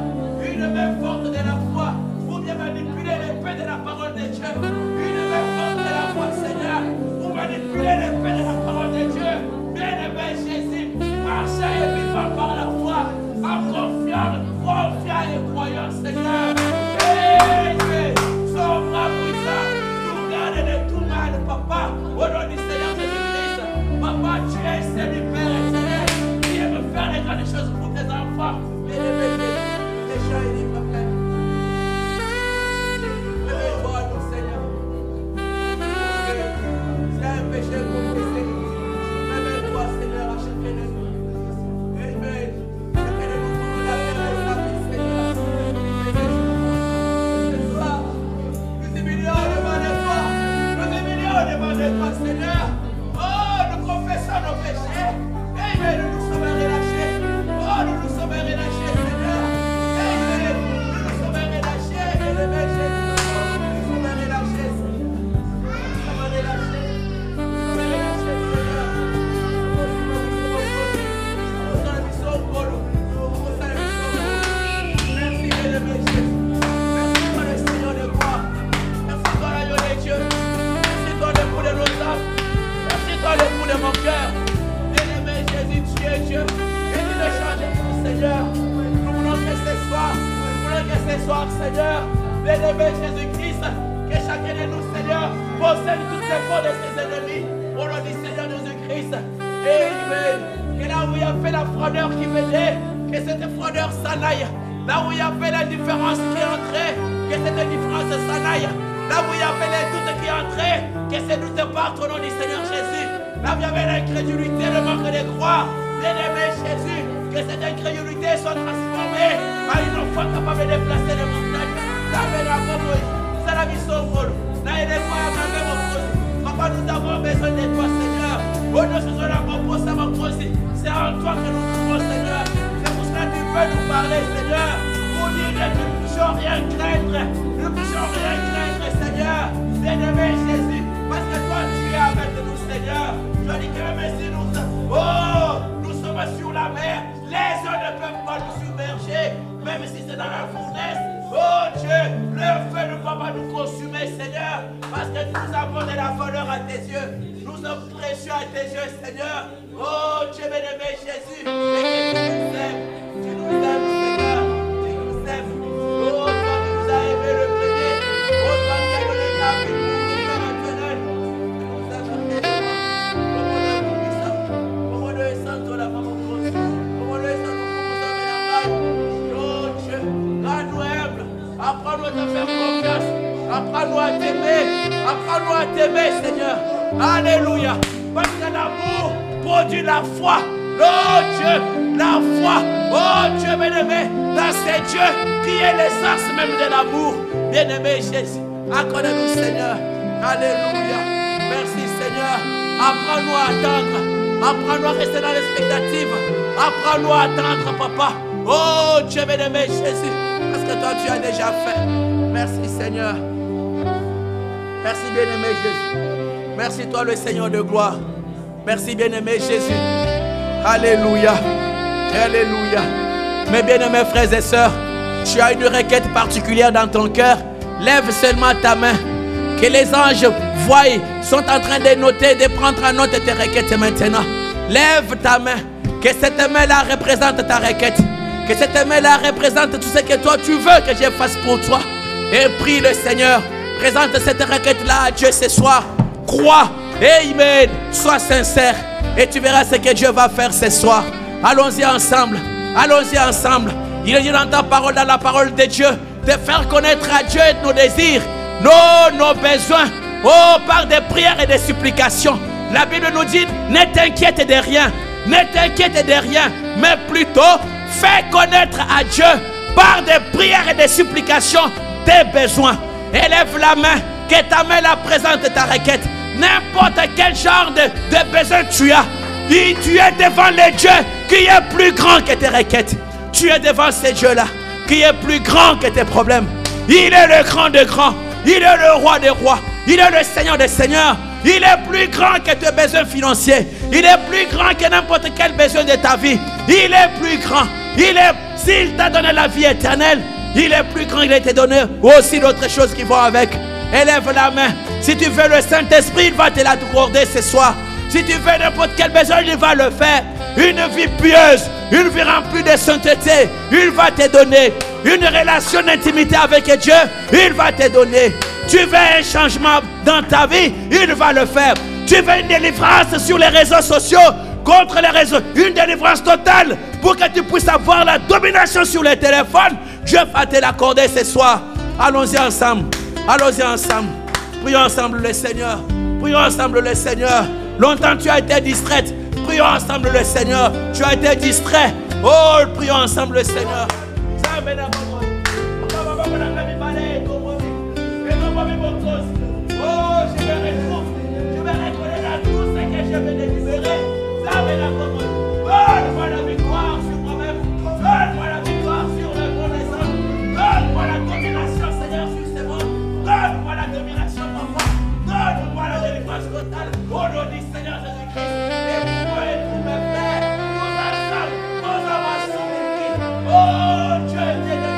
Une main forte de la foi. Pour bien manipuler l'épée de la parole de Dieu. Une main forte de la foi, Seigneur. Pour manipuler l'épée de la parole de Dieu. Bien-aimé Jésus. Marcher et vivre par la foi. En confiant et croyant, Seigneur. Amen. Sois bras puissant. Nous garde de tout mal, Papa. Au nom du Seigneur Jésus-Christ. Papa, tu es celui, Père éternel, qui aime faire les grandes choses pour tes enfants. Bien-aimé Jésus. Déjà, il est Papa. Réveille-toi, nous, Seigneur. C'est un péché confessé. Réveille-toi, Seigneur, à chacun de nous. Amen. Demandez-toi, Seigneur. Oh, nous confessons nos péchés. Amen. Nous nous sommes relâchés. Oh, nous nous sommes relâchés, Seigneur. Amen. Nous nous sommes relâchés. Jésus-Christ, que chacun de nous, Seigneur, possède toutes les forces de ses ennemis. Au nom du Seigneur Jésus-Christ. Amen. Que là où il y avait la froideur qui venait, que cette froideur s'en aille. Là où il y avait la différence qui entrait, que cette différence s'en aille. Là où il y avait les doutes qui entraient, que ces doutes partent au nom du Seigneur Jésus. Là où il y avait l'incrédulité, le manque de croire, bien-aimé Jésus, que cette incrédulité soit transformée en une foi capable de déplacer les montagnes. Ça fait la foi, c'est la mission pour nous. Papa, nous avons besoin de toi, Seigneur. C'est en toi que nous trouvons, Seigneur. C'est pour cela que tu peux nous parler, Seigneur. Pour dire que nous ne puissions rien craindre. Nous ne puissions rien craindre, Seigneur. Bien-aimé Jésus, parce que toi, tu es avec nous, Seigneur. Je dis que même si nous sommes sur la mer, les eaux ne peuvent pas nous submerger. Même si c'est dans la fournaise. Oh Dieu, le feu ne va pas nous consumer, Seigneur, parce que nous avons de la valeur à tes yeux. Nous sommes précieux à tes yeux, Seigneur. Oh Dieu bien-aimé Jésus, et que tu nous aimes, Seigneur, tu nous aimes. Oh, toi qui nous as aimé le premier, oh, toi qui as donné ta vie pour nous faire éternel. Tu nous aimes, comment le sang de la maman grosse, comment le sang de la maman. Oh Dieu, garde-nous humble. Apprends-nous à te faire confiance. Apprends-nous à t'aimer. Apprends-nous à t'aimer, Seigneur. Alléluia. Parce que l'amour produit la foi. Oh Dieu, la foi. Oh Dieu bien-aimé. Là, c'est Dieu qui est l'essence même de l'amour. Bien-aimé Jésus. Accorde-nous, Seigneur. Alléluia. Merci, Seigneur. Apprends-nous à attendre. Apprends-nous à rester dans l'expectative. Apprends-nous à attendre, Papa. Oh Dieu bien-aimé Jésus. Parce que toi tu as déjà fait. Merci Seigneur. Merci bien-aimé Jésus. Merci toi le Seigneur de gloire. Merci bien-aimé Jésus. Alléluia. Alléluia. Mes bien-aimés frères et sœurs, tu as une requête particulière dans ton cœur. Lève seulement ta main. Que les anges voient, sont en train de noter, de prendre en note tes requêtes maintenant. Lève ta main. Que cette main-là représente ta requête. Que cette main-là représente tout ce que toi tu veux que je fasse pour toi. Et prie le Seigneur. Présente cette requête-là à Dieu ce soir. Crois. Amen. Sois sincère. Et tu verras ce que Dieu va faire ce soir. Allons-y ensemble. Allons-y ensemble. Il est dit dans ta parole, dans la parole de Dieu, de faire connaître à Dieu nos désirs, nos besoins. Oh, par des prières et des supplications. La Bible nous dit, ne t'inquiète de rien. Ne t'inquiète de rien. Mais plutôt, fais connaître à Dieu par des prières et des supplications tes besoins. Élève la main, que ta main la présente ta requête. N'importe quel genre de besoin tu as. Et tu es devant le Dieu qui est plus grand que tes requêtes. Tu es devant ce Dieu-là qui est plus grand que tes problèmes. Il est le grand des grands. Il est le roi des rois. Il est le Seigneur des seigneurs. Il est plus grand que tes besoins financiers. Il est plus grand que n'importe quel besoin de ta vie. Il est plus grand. S'il t'a donné la vie éternelle, il est plus grand. Il a été donné aussi d'autres choses qui vont avec. Élève la main. Si tu veux le Saint-Esprit, il va te l'accorder ce soir. Si tu veux n'importe quel besoin, il va le faire. Une vie pieuse, une vie remplie de sainteté, il va te donner. Une relation d'intimité avec Dieu, il va te donner. Tu veux un changement dans ta vie, il va le faire. Tu veux une délivrance sur les réseaux sociaux, contre les réseaux, une délivrance totale pour que tu puisses avoir la domination sur les téléphones, Dieu va te l'accorder ce soir. Allons-y ensemble. Allons-y ensemble. Prions ensemble le Seigneur. Prions ensemble le Seigneur. Longtemps tu as été distraite. Prions ensemble le Seigneur. Tu as été distrait. Oh, prions ensemble le Seigneur. Oh, je vais reconnaître tout ce que je vais délibérer. Donne-moi la victoire sur moi-même. Donne-moi la victoire sur le connaissance. Donne-moi la domination, Seigneur, sur ce monde. Donne-moi la domination, papa. Donne-moi la délivrance totale. Au nom du Seigneur Jésus-Christ. Et pour et pour mes frères, nous ensemble, nous avons soumis. Oh Dieu, Dieu de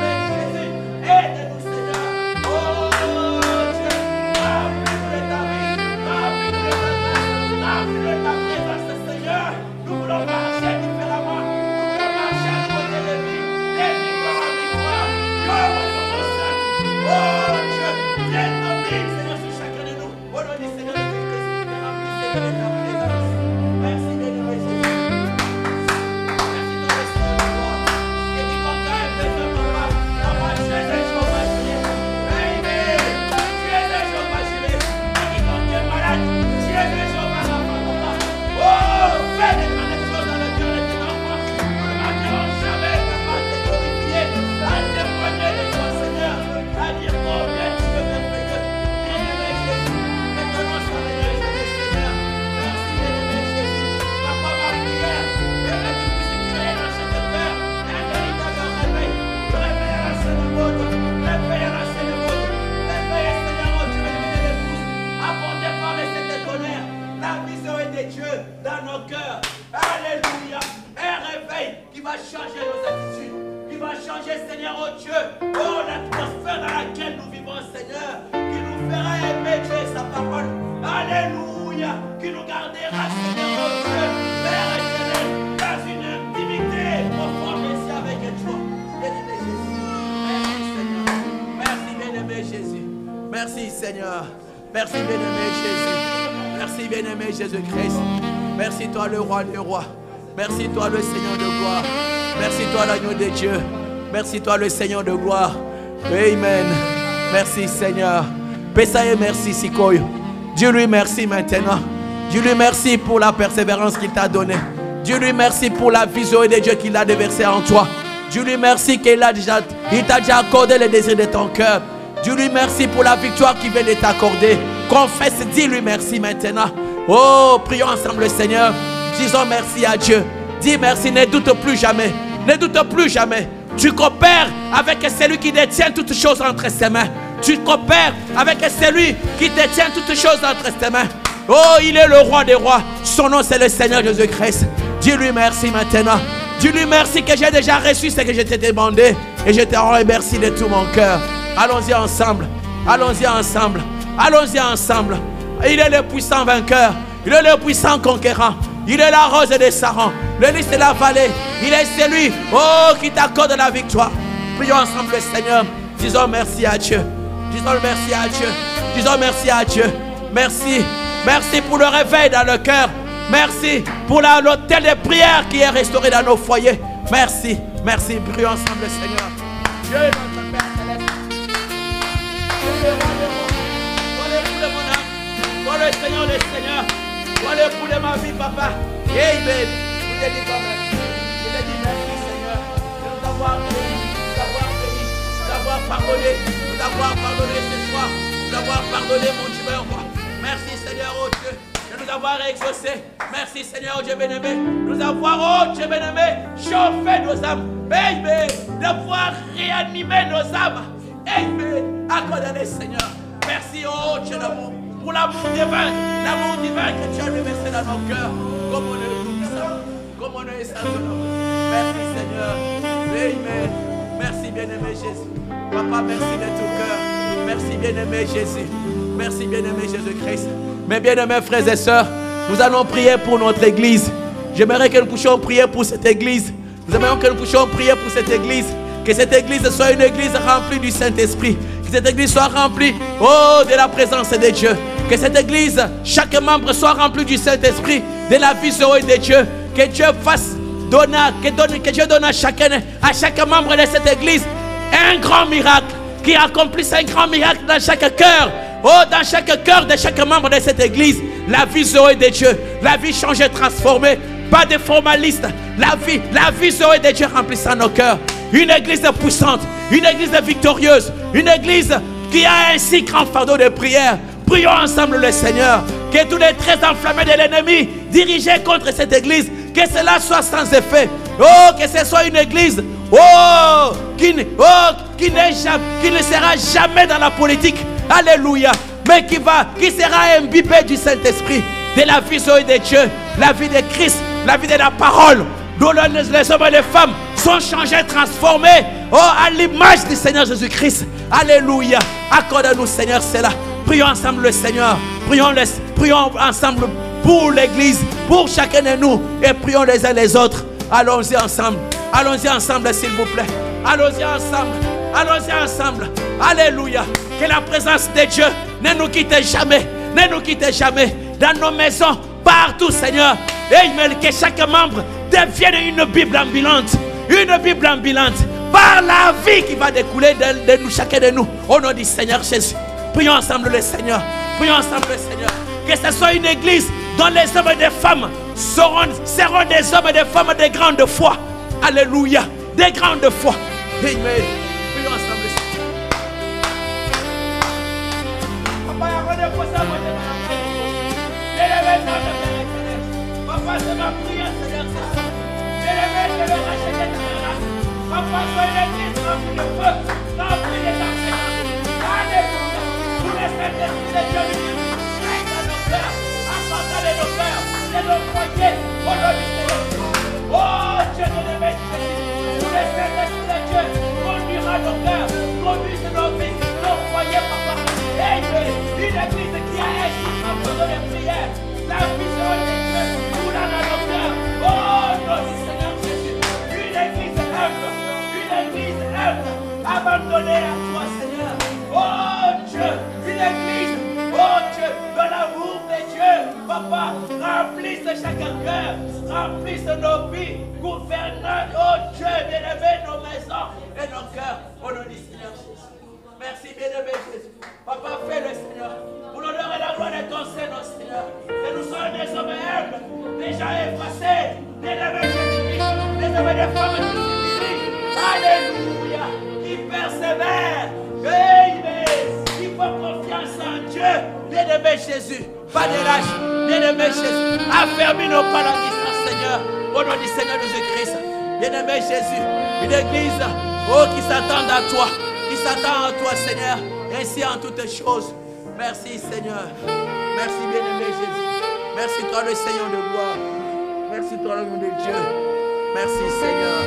changer, Seigneur, oh Dieu, oh l'atmosphère dans laquelle nous vivons, Seigneur, qui nous fera aimer Dieu et sa parole. Alléluia, qui nous gardera, Seigneur, oh Dieu, Père éternel, dans une intimité profonde ici avec toi. Bien-aimé Jésus, merci Seigneur, merci bien-aimé Jésus, merci Seigneur, merci bien-aimé Jésus, merci bien-aimé Jésus-Christ, merci toi le roi des rois, merci toi le Seigneur de gloire, merci toi l'agneau de Dieu, merci toi le Seigneur de gloire, amen, merci Seigneur, Pessaye merci Sikoyo. Dieu lui merci maintenant. Dieu lui merci pour la persévérance qu'il t'a donnée. Dieu lui merci pour la vision de Dieu qu'il a déversée en toi. Dieu lui merci qu'il t'a déjà accordé le désir de ton cœur. Dieu lui merci pour la victoire qu'il vient de t'accorder. Confesse, dis-lui merci maintenant. Oh, prions ensemble le Seigneur. Disons merci à Dieu. Dis merci, ne doute plus jamais. Ne doute plus jamais. Tu coopères avec celui qui détient toutes choses entre ses mains. Tu coopères avec celui qui détient toutes choses entre ses mains. Oh, il est le roi des rois. Son nom, c'est le Seigneur Jésus-Christ. Dis-lui merci maintenant. Dis-lui merci que j'ai déjà reçu ce que je t'ai demandé. Et je te remercie de tout mon cœur. Allons-y ensemble. Allons-y ensemble. Allons-y ensemble. Il est le puissant vainqueur. Il est le puissant conquérant. Il est la rose de Saron. Le lys de la vallée. Il est celui, oh, qui t'accorde la victoire. Prions ensemble le Seigneur. Disons merci à Dieu. Disons merci à Dieu. Disons merci à Dieu. Merci. Merci pour le réveil dans le cœur. Merci pour l'autel de prière qui est restauré dans nos foyers. Merci. Merci. Prions ensemble le Seigneur. Dieu est notre Père céleste. Dieu est le roi des rois. Toi l'époux de mon âme. Toi le Seigneur des seigneurs. Toi l'époux de ma vie, papa. Amen. Je te dis merci. Je te dis merci, Seigneur, de nous avoir bénis, d'avoir pardonné, d'avoir pardonné ce soir, d'avoir pardonné mon Dieu, mon roi. Merci Seigneur, oh Dieu, de nous avoir exaucés. Merci Seigneur, oh Dieu bien-aimé, de nous avoir, oh Dieu bien-aimé, chauffé nos âmes. Amen. De pouvoir réanimer nos âmes. Amen. Accordez-les Seigneur. Merci, oh Dieu d'amour, pour l'amour divin que tu as reversé dans nos cœurs. Comme on est tout-puissant, comme on est saint. Merci Seigneur. Amen. Merci bien-aimé Jésus. Papa, merci de tout cœur. Merci bien-aimé Jésus. Merci bien-aimé Jésus-Christ. Mes bien-aimés frères et sœurs, nous allons prier pour notre église. J'aimerais que nous puissions prier pour cette église. Nous aimerions que nous puissions prier pour cette église. Que cette église soit une église remplie du Saint-Esprit. Que cette église soit remplie, oh, de la présence de Dieu. Que cette église, chaque membre soit rempli du Saint-Esprit, de la vision de Dieu. Que Dieu fasse donner, que Dieu donne à chaque membre de cette église un grand miracle. Qui accomplisse un grand miracle dans chaque cœur. Oh, dans chaque cœur de chaque membre de cette église. La vie Zoé de Dieu. La vie changée, transformée. Pas de formalistes. La vie Zoé de Dieu remplissant nos cœurs. Une église puissante. Une église victorieuse. Une église qui a un si grand fardeau de prière. Prions ensemble le Seigneur. Que tous les traits enflammés de l'ennemi dirigés contre cette église, que cela soit sans effet. Oh, que ce soit une église qui ne sera jamais dans la politique. Alléluia. Mais qui sera imbibée du Saint-Esprit, de la vision de Dieu, la vie de Christ, la vie de la parole. Nous, les hommes et les femmes sont changés, transformés, oh, à l'image du Seigneur Jésus-Christ. Alléluia. Accorde-nous, Seigneur, cela. Prions ensemble le Seigneur. Prions ensemble pour l'église, pour chacun de nous. Et prions les uns les autres. Allons-y ensemble. Allons-y ensemble, s'il vous plaît. Allons-y ensemble. Allons-y ensemble. Alléluia. Que la présence de Dieu ne nous quitte jamais. Ne nous quitte jamais. Dans nos maisons, partout, Seigneur. Amen. Que chaque membre devienne une Bible ambulante. Une Bible ambulante. Par la vie qui va découler de nous, chacun de nous. Au nom du Seigneur Jésus. Prions ensemble le Seigneur. Prions ensemble le Seigneur. Que ce soit une église dont les hommes et les femmes seront des hommes et des femmes de grande foi. Alléluia. Des grandes foi. Amen. Prions ensemble le Seigneur. Papa, c'est ma prière, Seigneur. Papa, sois une église remplie de feu, remplie de ta présence. Alléluia. Pour les Saint-Esprit de Dieu, règne dans nos cœurs, ascendant de nos cœurs, de nos foyers, au nom du Seigneur. Oh, Dieu de l'évêque, pour les Saint-Esprit de Dieu, à nos cœurs, conduise nos vies, nos foyers, papa. Et une église qui a exaucé les prières, la vision de Dieu, tout dans nos cœurs. Oh, notre Seigneur Jésus, une église humble, abandonnée à toi, Seigneur. Oh Dieu, une église, oh Dieu, de l'amour de Dieu, papa, remplisse chaque cœur, remplisse nos vies, gouvernant, oh Dieu, d'élever nos maisons et nos cœurs, au nom du Seigneur Jésus. Merci, bien-aimé Jésus. Papa, fais-le, Seigneur, pour l'honneur et la gloire de ton Seigneur, Seigneur. Que nous soyons des hommes humbles, des gens effacés, bien-aimé Jésus-Christ, des hommes et des femmes qui s'utilisent. Alléluia, qui persévèrent, qui font confiance en Dieu, bien-aimé Jésus. Pas de lâche, bien-aimé Jésus. Affermis nos pas dans l'histoire, Seigneur, au nom du Seigneur Jésus-Christ. Bien-aimé Jésus, une église, oh, qui s'attend à toi, qui s'attend à toi, Seigneur, ainsi en toutes choses. Merci, Seigneur. Merci, bien-aimé Jésus. Merci, toi, le Seigneur de gloire. Merci, toi, le nom de Dieu. Merci, Seigneur.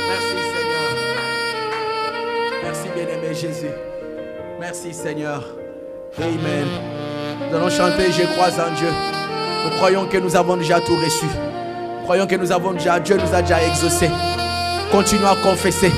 Merci, Seigneur. Merci, bien-aimé Jésus. Merci, Seigneur. Amen. Nous allons chanter, je crois en Dieu. Nous croyons que nous avons déjà tout reçu. Nous croyons que nous avons déjà, Dieu nous a déjà exaucé. Continue à confesser.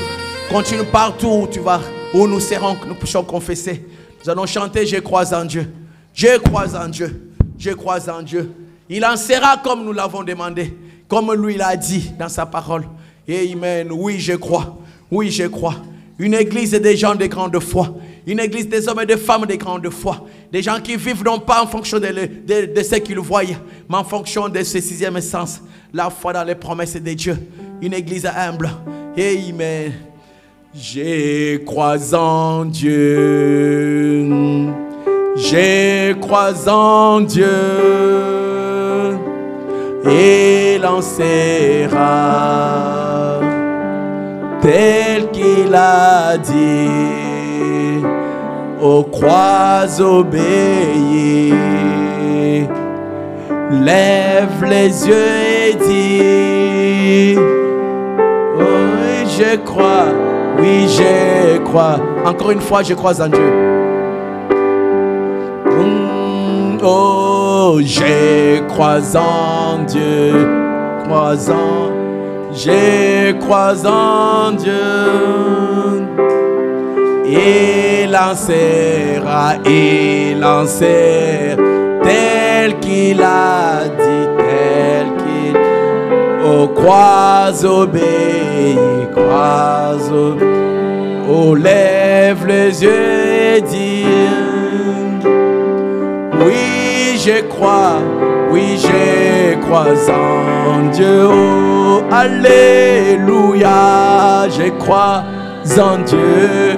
Continue partout où tu vas, où nous serons, que nous puissions confesser. Nous allons chanter, je crois en Dieu. Je crois en Dieu. Je crois en Dieu. Il en sera comme nous l'avons demandé. Comme lui l'a dit dans sa parole. Amen. Oui, je crois. Oui, je crois. Une église des gens de grande foi. Une église des hommes et des femmes de grande foi. Des gens qui vivent non pas en fonction de ce qu'ils voient, mais en fonction de ce sixième sens. La foi dans les promesses de Dieu. Une église humble. Amen. Je crois en Dieu. Je crois en Dieu. Et il en sera tel qu'il a dit. Aux croix obéis. Lève les yeux et dis. Oui, je crois. Oui, je crois. Encore une fois, je crois en Dieu. Oh, je crois en Dieu. Je crois en Dieu. Il en sera, tel qu'il a dit, tel qu'il aux croix obéis, oh, lève les yeux et dis, oui, je crois en Dieu, oh, alléluia, je crois en Dieu.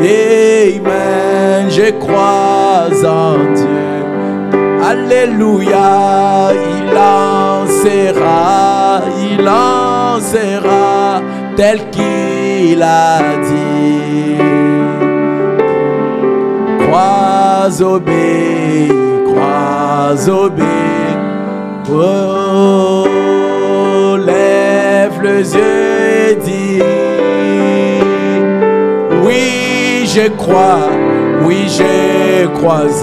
Amen, je crois en Dieu. Alléluia, il en sera tel qu'il a dit. Crois obéis. Oh, lève les yeux et dis, oui, je crois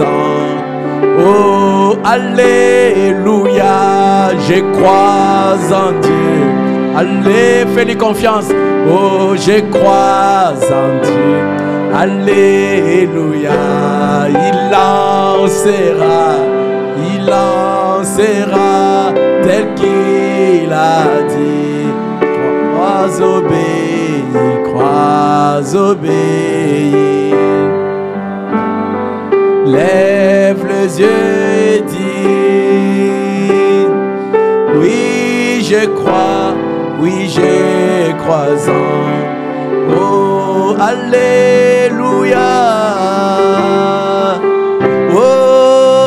en. Oh, alléluia, je crois en Dieu. Allez, fais-lui confiance. Oh, je crois en Dieu. Alléluia, il en sera tel qu'il a dit. Crois obéis. Lève les yeux et dis, oui, je crois en. Oh, alléluia. Oh,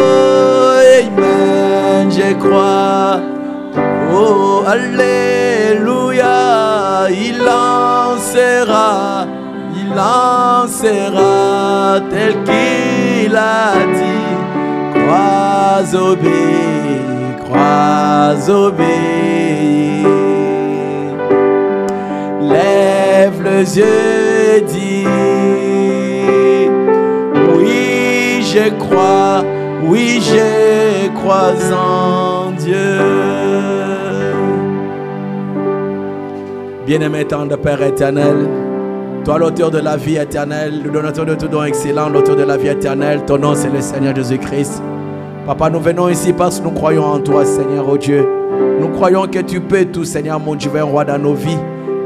amen, je crois. Oh, alléluia. Il en sera tel qu'il a dit. Crois obéis. lève les yeux et dit, oui, je crois en Dieu. Bien-aimé tendre Père éternel, toi l'auteur de la vie éternelle, le donateur de tout don excellent, l'auteur de la vie éternelle, ton nom c'est le Seigneur Jésus-Christ. Papa, nous venons ici parce que nous croyons en toi, Seigneur, oh Dieu. Nous croyons que tu peux tout, Seigneur, mon divin roi, dans nos vies.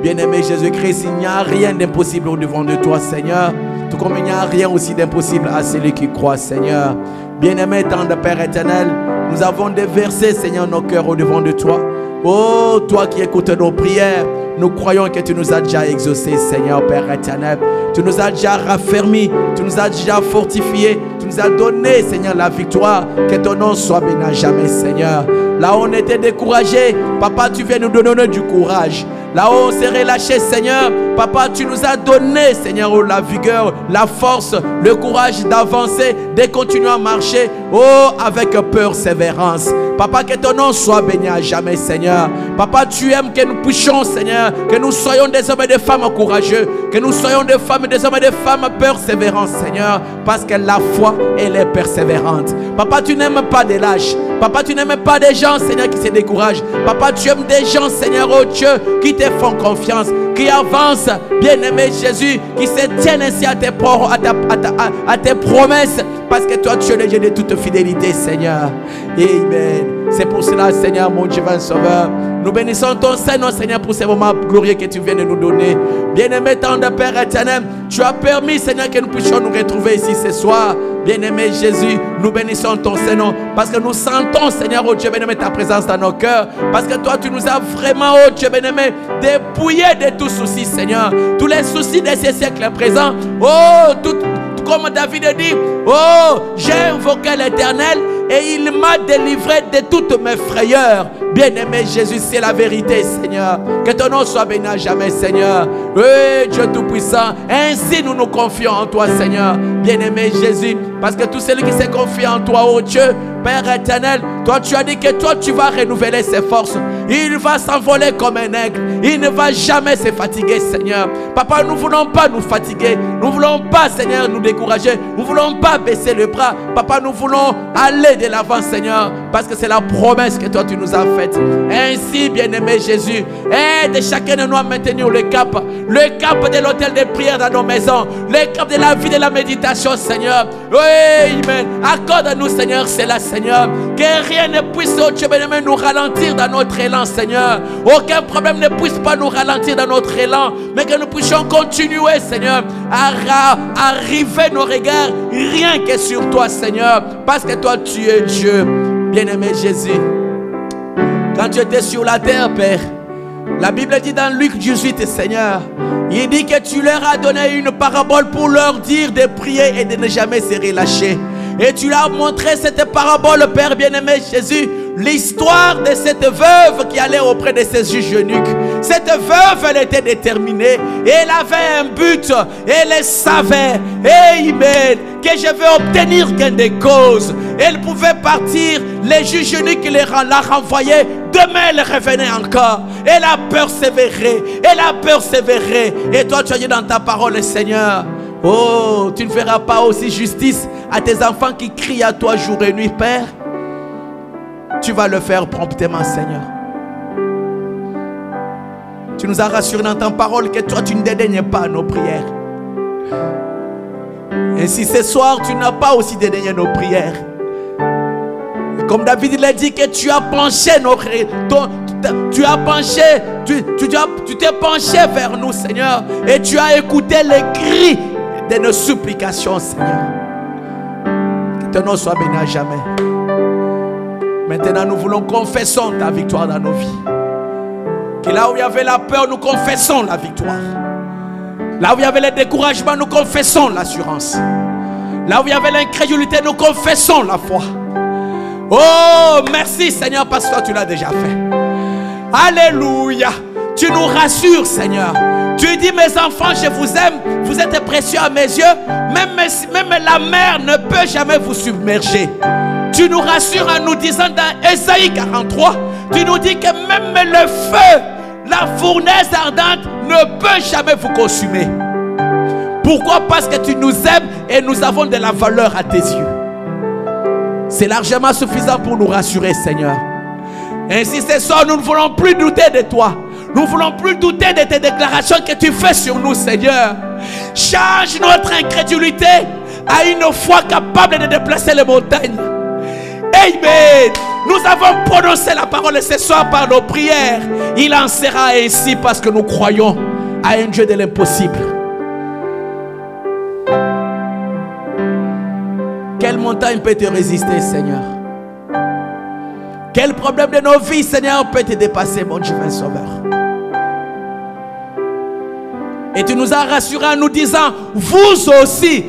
Bien-aimé Jésus-Christ, il n'y a rien d'impossible au devant de toi, Seigneur. Tout comme il n'y a rien aussi d'impossible à celui qui croit, Seigneur. Bien-aimé tendre Père éternel, nous avons déversé, Seigneur, nos cœurs au devant de toi. Oh, toi qui écoutes nos prières, nous croyons que tu nous as déjà exaucés, Seigneur, Père éternel. Tu nous as déjà raffermis, tu nous as déjà fortifiés, tu nous as donné, Seigneur, la victoire. Que ton nom soit béni à jamais, Seigneur. Là où on était découragé, Papa, tu viens nous donner du courage. Là où on s'est relâché, Seigneur, Papa, tu nous as donné, Seigneur, la vigueur, la force, le courage d'avancer, de continuer à marcher, oh, avec persévérance. Papa, que ton nom soit béni à jamais, Seigneur. Papa, tu aimes que nous puissions, Seigneur, que nous soyons des hommes et des femmes courageux, que nous soyons des femmes et des hommes et des femmes persévérants, Seigneur, parce que la foi, elle est persévérante. Papa, tu n'aimes pas des lâches. Papa, tu n'aimes pas des gens, Seigneur, qui se découragent. Papa, tu aimes des gens, Seigneur, oh Dieu, qui te font confiance, qui avancent, bien-aimé Jésus, qui se tiennent ainsi à tes promesses, parce que toi, tu es le Dieu de toute fidélité, Seigneur. Amen. C'est pour cela, Seigneur, mon divin Sauveur, nous bénissons ton Seigneur, Seigneur, pour ces moments glorieux que tu viens de nous donner. Bien-aimé tendre Père éternel, tu as permis, Seigneur, que nous puissions nous retrouver ici ce soir. Bien-aimé Jésus, nous bénissons ton Seigneur, parce que nous sentons, Seigneur, oh Dieu bien-aimé, ta présence dans nos cœurs. Parce que toi, tu nous as vraiment, oh Dieu bien-aimé, dépouillés de tout souci, Seigneur. Tous les soucis de ces siècles présents. Oh, tout comme David dit, oh, j'ai invoqué l'Éternel et il m'a délivré de toutes mes frayeurs. Bien-aimé Jésus, c'est la vérité, Seigneur. Que ton nom soit béni à jamais, Seigneur. Oui, Dieu Tout-Puissant, ainsi nous nous confions en toi, Seigneur. Bien-aimé Jésus, parce que tout celui qui se confie en toi, oh Dieu, Père éternel, toi tu as dit que toi tu vas renouveler ses forces. Il va s'envoler comme un aigle. Il ne va jamais se fatiguer, Seigneur. Papa, nous ne voulons pas nous fatiguer. Nous ne voulons pas, Seigneur, nous décourager. Nous ne voulons pas baisser le bras. Papa, nous voulons aller de l'avant, Seigneur, parce que c'est la promesse que toi tu nous as faite. Ainsi, bien-aimé Jésus, aide chacun de nous à maintenir le cap de l'autel de prière dans nos maisons, le cap de la vie de la méditation, Seigneur. Oui, amen. Accorde-nous, Seigneur, cela, Seigneur, que rien ne puisse, oh Dieu bien-aimé, nous ralentir dans notre élan, Seigneur. Aucun problème ne puisse pas nous ralentir dans notre élan, mais que nous puissions continuer, Seigneur, à arriver nos regards rien que sur toi, Seigneur, parce que toi tu es Dieu. Bien-aimé Jésus, quand tu étais sur la terre, Père, la Bible dit dans Luc 18, Seigneur, il dit que tu leur as donné une parabole pour leur dire de prier et de ne jamais se relâcher. Et tu leur as montré cette parabole, Père bien-aimé Jésus, l'histoire de cette veuve qui allait auprès de ses juges eunuques. Cette veuve, elle était déterminée. Et elle avait un but. Elle savait, amen, que je vais obtenir gain de cause. Elle pouvait partir. Les juges eunuques la renvoyaient. Demain, elle revenait encore. Elle a persévéré. Elle a persévéré. Et toi, tu as dit dans ta parole, Seigneur, oh, tu ne feras pas aussi justice à tes enfants qui crient à toi jour et nuit, Père. Tu vas le faire promptement, Seigneur. Tu nous as rassuré dans ta parole que toi, tu ne dédaignes pas nos prières. Ainsi, ce soir, tu n'as pas aussi dédaigné nos prières. Et comme David l'a dit, que tu as penché tu t'es penché vers nous, Seigneur. Et tu as écouté les cris de nos supplications, Seigneur. Que ton nom soit béni à jamais. Maintenant, nous voulons confesser ta victoire dans nos vies. Que là où il y avait la peur, nous confessons la victoire. Là où il y avait le découragement, nous confessons l'assurance. Là où il y avait l'incrédulité, nous confessons la foi. Oh, merci Seigneur, parce que toi, tu l'as déjà fait. Alléluia. Tu nous rassures, Seigneur. Tu dis, mes enfants, je vous aime. Vous êtes précieux à mes yeux. Même la mer ne peut jamais vous submerger. Tu nous rassures en nous disant dans Ésaïe 43, tu nous dis que même le feu la fournaise ardente ne peut jamais vous consumer. Pourquoi? Parce que tu nous aimes et nous avons de la valeur à tes yeux. C'est largement suffisant pour nous rassurer, Seigneur. Ainsi ce soir, nous ne voulons plus douter de toi. Nous ne voulons plus douter de tes déclarations que tu fais sur nous, Seigneur. Change notre incrédulité à une foi capable de déplacer les montagnes. Amen. Nous avons prononcé la parole ce soir par nos prières. Il en sera ainsi parce que nous croyons à un Dieu de l'impossible. Quelle montagne peut te résister, Seigneur? Quel problème de nos vies, Seigneur, peut te dépasser, mon divin Sauveur? Et tu nous as rassurés en nous disant, vous aussi,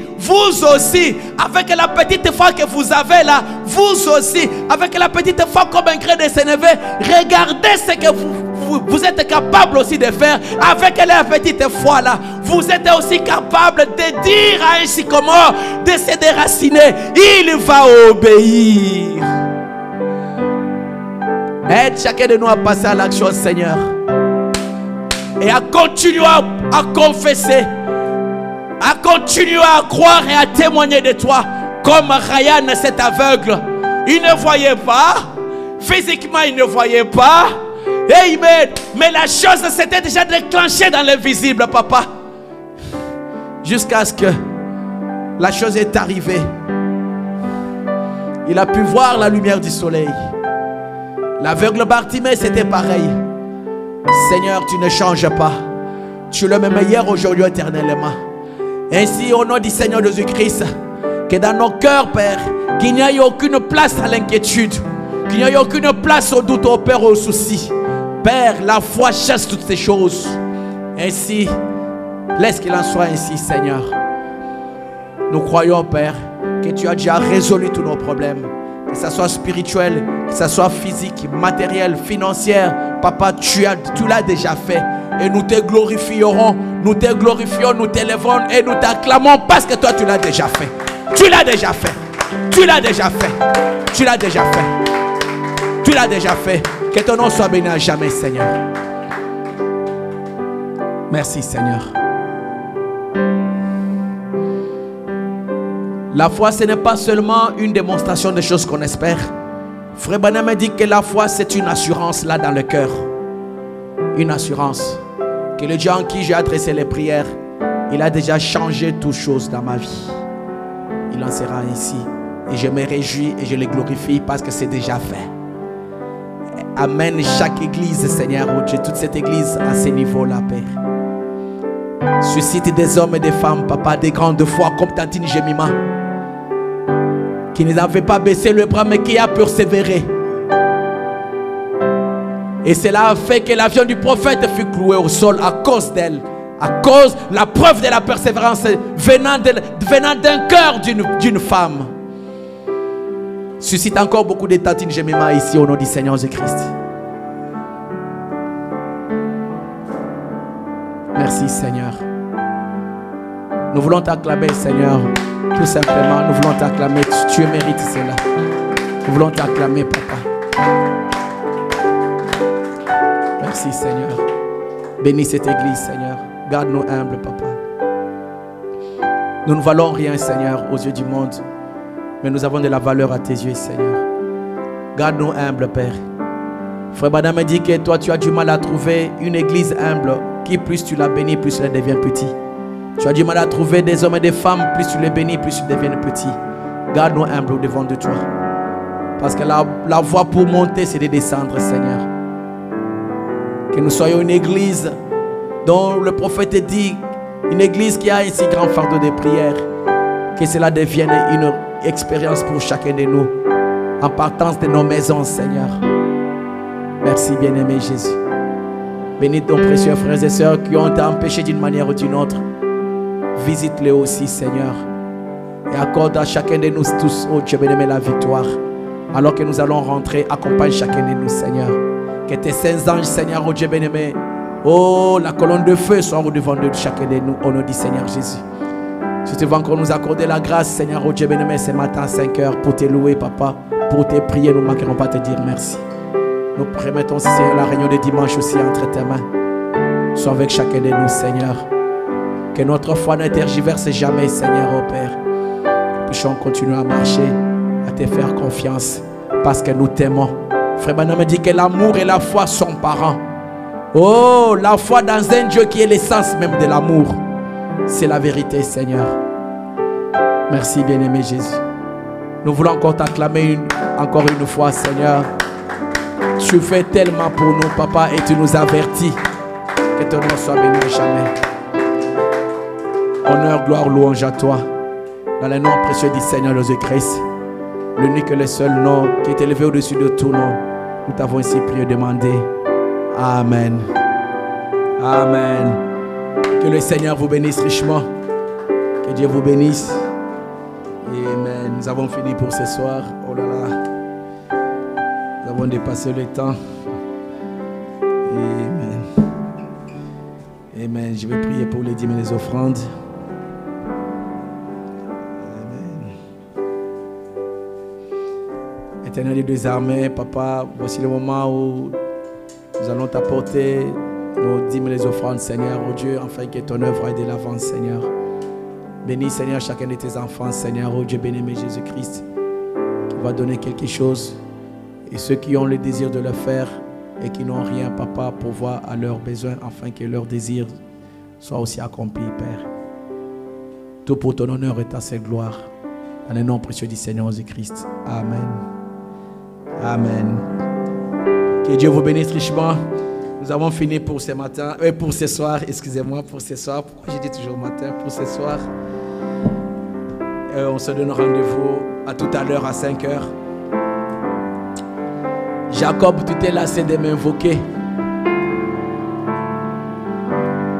avec la petite foi que vous avez là, vous aussi, avec la petite foi comme un grain de sénévé, regardez ce que vous êtes capable aussi de faire. Avec la petite foi là, vous êtes aussi capable de dire à un sycomore de se déraciner. Il va obéir. Aide chacun de nous à passer à l'action, Seigneur, et à continuer à confesser, à continuer à croire et à témoigner de toi. Comme Ryan, cet aveugle, il ne voyait pas, physiquement il ne voyait pas. Amen. Mais la chose s'était déjà déclenchée dans l'invisible, papa, jusqu'à ce que la chose est arrivée. Il a pu voir la lumière du soleil. L'aveugle Bartimée, c'était pareil. Seigneur, tu ne changes pas. Tu es le même hier, aujourd'hui, éternellement. Ainsi, au nom du Seigneur Jésus-Christ, que dans nos cœurs, Père, qu'il n'y ait aucune place à l'inquiétude, qu'il n'y ait aucune place au doute, au peur, au souci. Père, la foi chasse toutes ces choses. Ainsi, laisse qu'il en soit ainsi, Seigneur. Nous croyons, Père, que tu as déjà résolu tous nos problèmes. Que ce soit spirituel, que ce soit physique, matériel, financier. Papa, tu l'as déjà fait. Et nous te glorifierons, nous t'élèverons et nous t'acclamons parce que toi tu l'as déjà fait. Tu l'as déjà fait. Tu l'as déjà fait. Tu l'as déjà fait. Tu l'as déjà fait. Que ton nom soit béni à jamais, Seigneur. Merci, Seigneur. La foi, ce n'est pas seulement une démonstration des choses qu'on espère. Frère Branham dit que la foi, c'est une assurance là dans le cœur. Une assurance. Que le Dieu en qui j'ai adressé les prières, il a déjà changé toutes choses dans ma vie. Il en sera ainsi. Et je me réjouis et je le glorifie parce que c'est déjà fait. Amène chaque église, Seigneur, oh Dieu, toute cette église à ce niveau-là, Père. Suscite des hommes et des femmes, Papa, des grandes foi comme Tantine Jemima, qui n'avait pas baissé le bras mais qui a persévéré. Et cela a fait que l'avion du prophète fut cloué au sol à cause d'elle. À cause de la preuve de la persévérance venant d'un cœur d'une femme. Suscite encore beaucoup de Tantine Jemima ici au nom du Seigneur Jésus-Christ. Merci, Seigneur. Nous voulons t'acclamer, Seigneur. Tout simplement, nous voulons t'acclamer. Tu mérites cela. Nous voulons t'acclamer, Papa. Merci, Seigneur. Bénis cette église, Seigneur. Garde-nous humbles, Papa. Nous ne valons rien, Seigneur, aux yeux du monde. Mais nous avons de la valeur à tes yeux, Seigneur. Garde-nous humbles, Père. Frère Badam me dit que toi, tu as du mal à trouver une église humble. Qui plus tu la bénis, plus elle devient petit. Tu as du mal à trouver des hommes et des femmes. Plus tu les bénis, plus ils deviennent petits. Garde-nous humbles au devant de toi. Parce que la voie pour monter, c'est de descendre, Seigneur. Que nous soyons une église dont le prophète dit, une église qui a un si grand fardeau de prière, que cela devienne une expérience pour chacun de nous, en partance de nos maisons, Seigneur. Merci, bien-aimé Jésus. Bénis ton précieux frères et sœurs qui ont été empêchés d'une manière ou d'une autre. Visite-les aussi, Seigneur. Et accorde à chacun de nous tous, oh Dieu bien-aimé, la victoire. Alors que nous allons rentrer, accompagne chacun de nous, Seigneur. Que tes saints anges, Seigneur, oh Dieu bien-aimé, oh, la colonne de feu soit au-devant de chacun de nous, au nom du Seigneur Jésus. Si tu veux encore nous accorder la grâce, Seigneur, oh Dieu bien-aimé, ce matin à 5 heures, pour te louer, Papa, pour te prier, nous ne manquerons pas de te dire merci. Nous remettons, Seigneur, la réunion de dimanche aussi entre tes mains. Sois avec chacun de nous, Seigneur. Que notre foi ne tergiverse jamais, Seigneur, ô Père. Que puissions continuer à marcher, à te faire confiance, parce que nous t'aimons. Frère Branham me dit que l'amour et la foi sont parents. Oh, la foi dans un Dieu qui est l'essence même de l'amour. C'est la vérité, Seigneur. Merci, bien-aimé Jésus. Nous voulons encore t'acclamer encore une fois, Seigneur. Tu fais tellement pour nous, Papa, et tu nous avertis. Que ton nom soit béni jamais. Honneur, gloire, louange à toi. Dans le nom précieux du Seigneur Jésus-Christ, l'unique et le seul nom qui est élevé au-dessus de tout nom. Nous t'avons ainsi prié et demandé. Amen. Amen. Que le Seigneur vous bénisse richement. Que Dieu vous bénisse. Amen. Nous avons fini pour ce soir. Oh là là. Nous avons dépassé le temps. Amen. Amen. Je vais prier pour les dîmes et les offrandes. Amen. Éternel des armées, Papa, voici le moment où nous allons t'apporter nos dîmes et les offrandes, Seigneur, oh Dieu, afin que ton œuvre aille de l'avant, Seigneur. Bénis, Seigneur, chacun de tes enfants, Seigneur, oh Dieu, bien-aimé Jésus-Christ, qui va donner quelque chose. Et ceux qui ont le désir de le faire et qui n'ont rien, Papa, pour voir à leurs besoins, afin que leurs désirs soient aussi accomplis, Père. Tout pour ton honneur et ta seule gloire. Dans le nom précieux du Seigneur Jésus-Christ. Amen. Amen. Que Dieu vous bénisse richement. Nous avons fini pour ce matin, pour ce soir, excusez-moi, pour ce soir. Pourquoi j'ai dit toujours matin? Pour ce soir. On se donne rendez-vous à tout à l'heure à 5 heures. Jacob, tu t'es lassé de m'invoquer.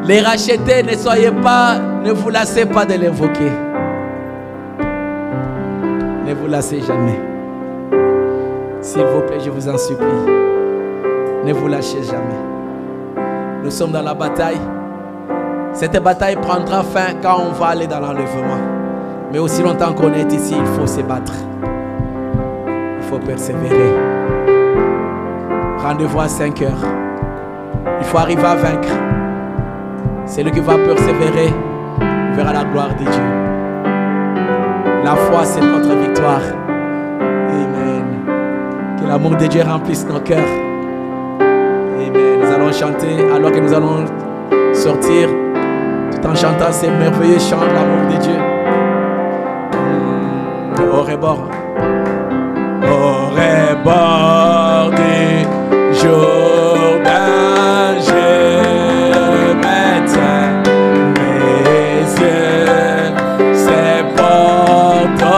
Les rachetés, ne vous lassez pas de l'invoquer. Ne vous lassez jamais. S'il vous plaît, je vous en supplie. Ne vous lâchez jamais. Nous sommes dans la bataille. Cette bataille prendra fin quand on va aller dans l'enlèvement. Mais aussi longtemps qu'on est ici, il faut se battre. Il faut persévérer. Rendez-vous à 5 heures. Il faut arriver à vaincre. Celui qui va persévérer verra la gloire de Dieu. La foi, c'est notre victoire. Amen. Que l'amour de Dieu remplisse nos cœurs. Amen. Nous allons chanter alors que nous allons sortir tout en chantant ces merveilleux chants de l'amour de Dieu. Au rebord. Au rebord du Jourdain, je maintiens mes yeux, c'est pour ton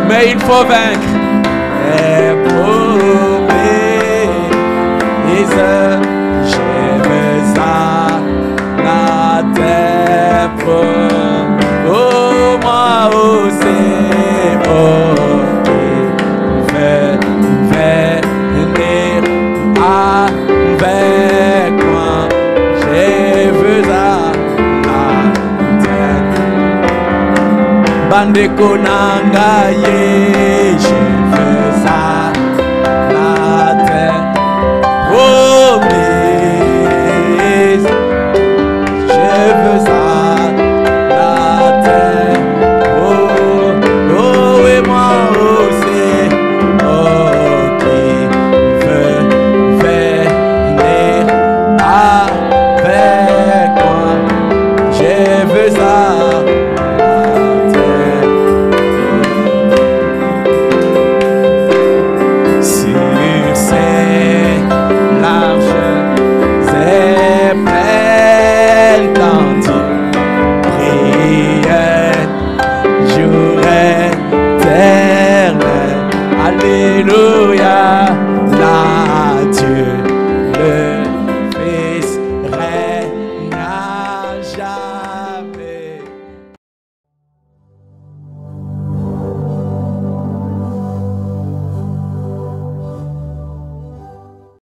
mais il faut vaincre. Et pour mes je veux à la terre pour moi aussi. Oh, il fait venir avec moi. Je veux à la terre. Bande konangaye, je veux ça la terre. Oh mais je veux ça la terre. Oh et moi aussi. Oh qui veut venir avec moi. Je veux ça. Alléluia.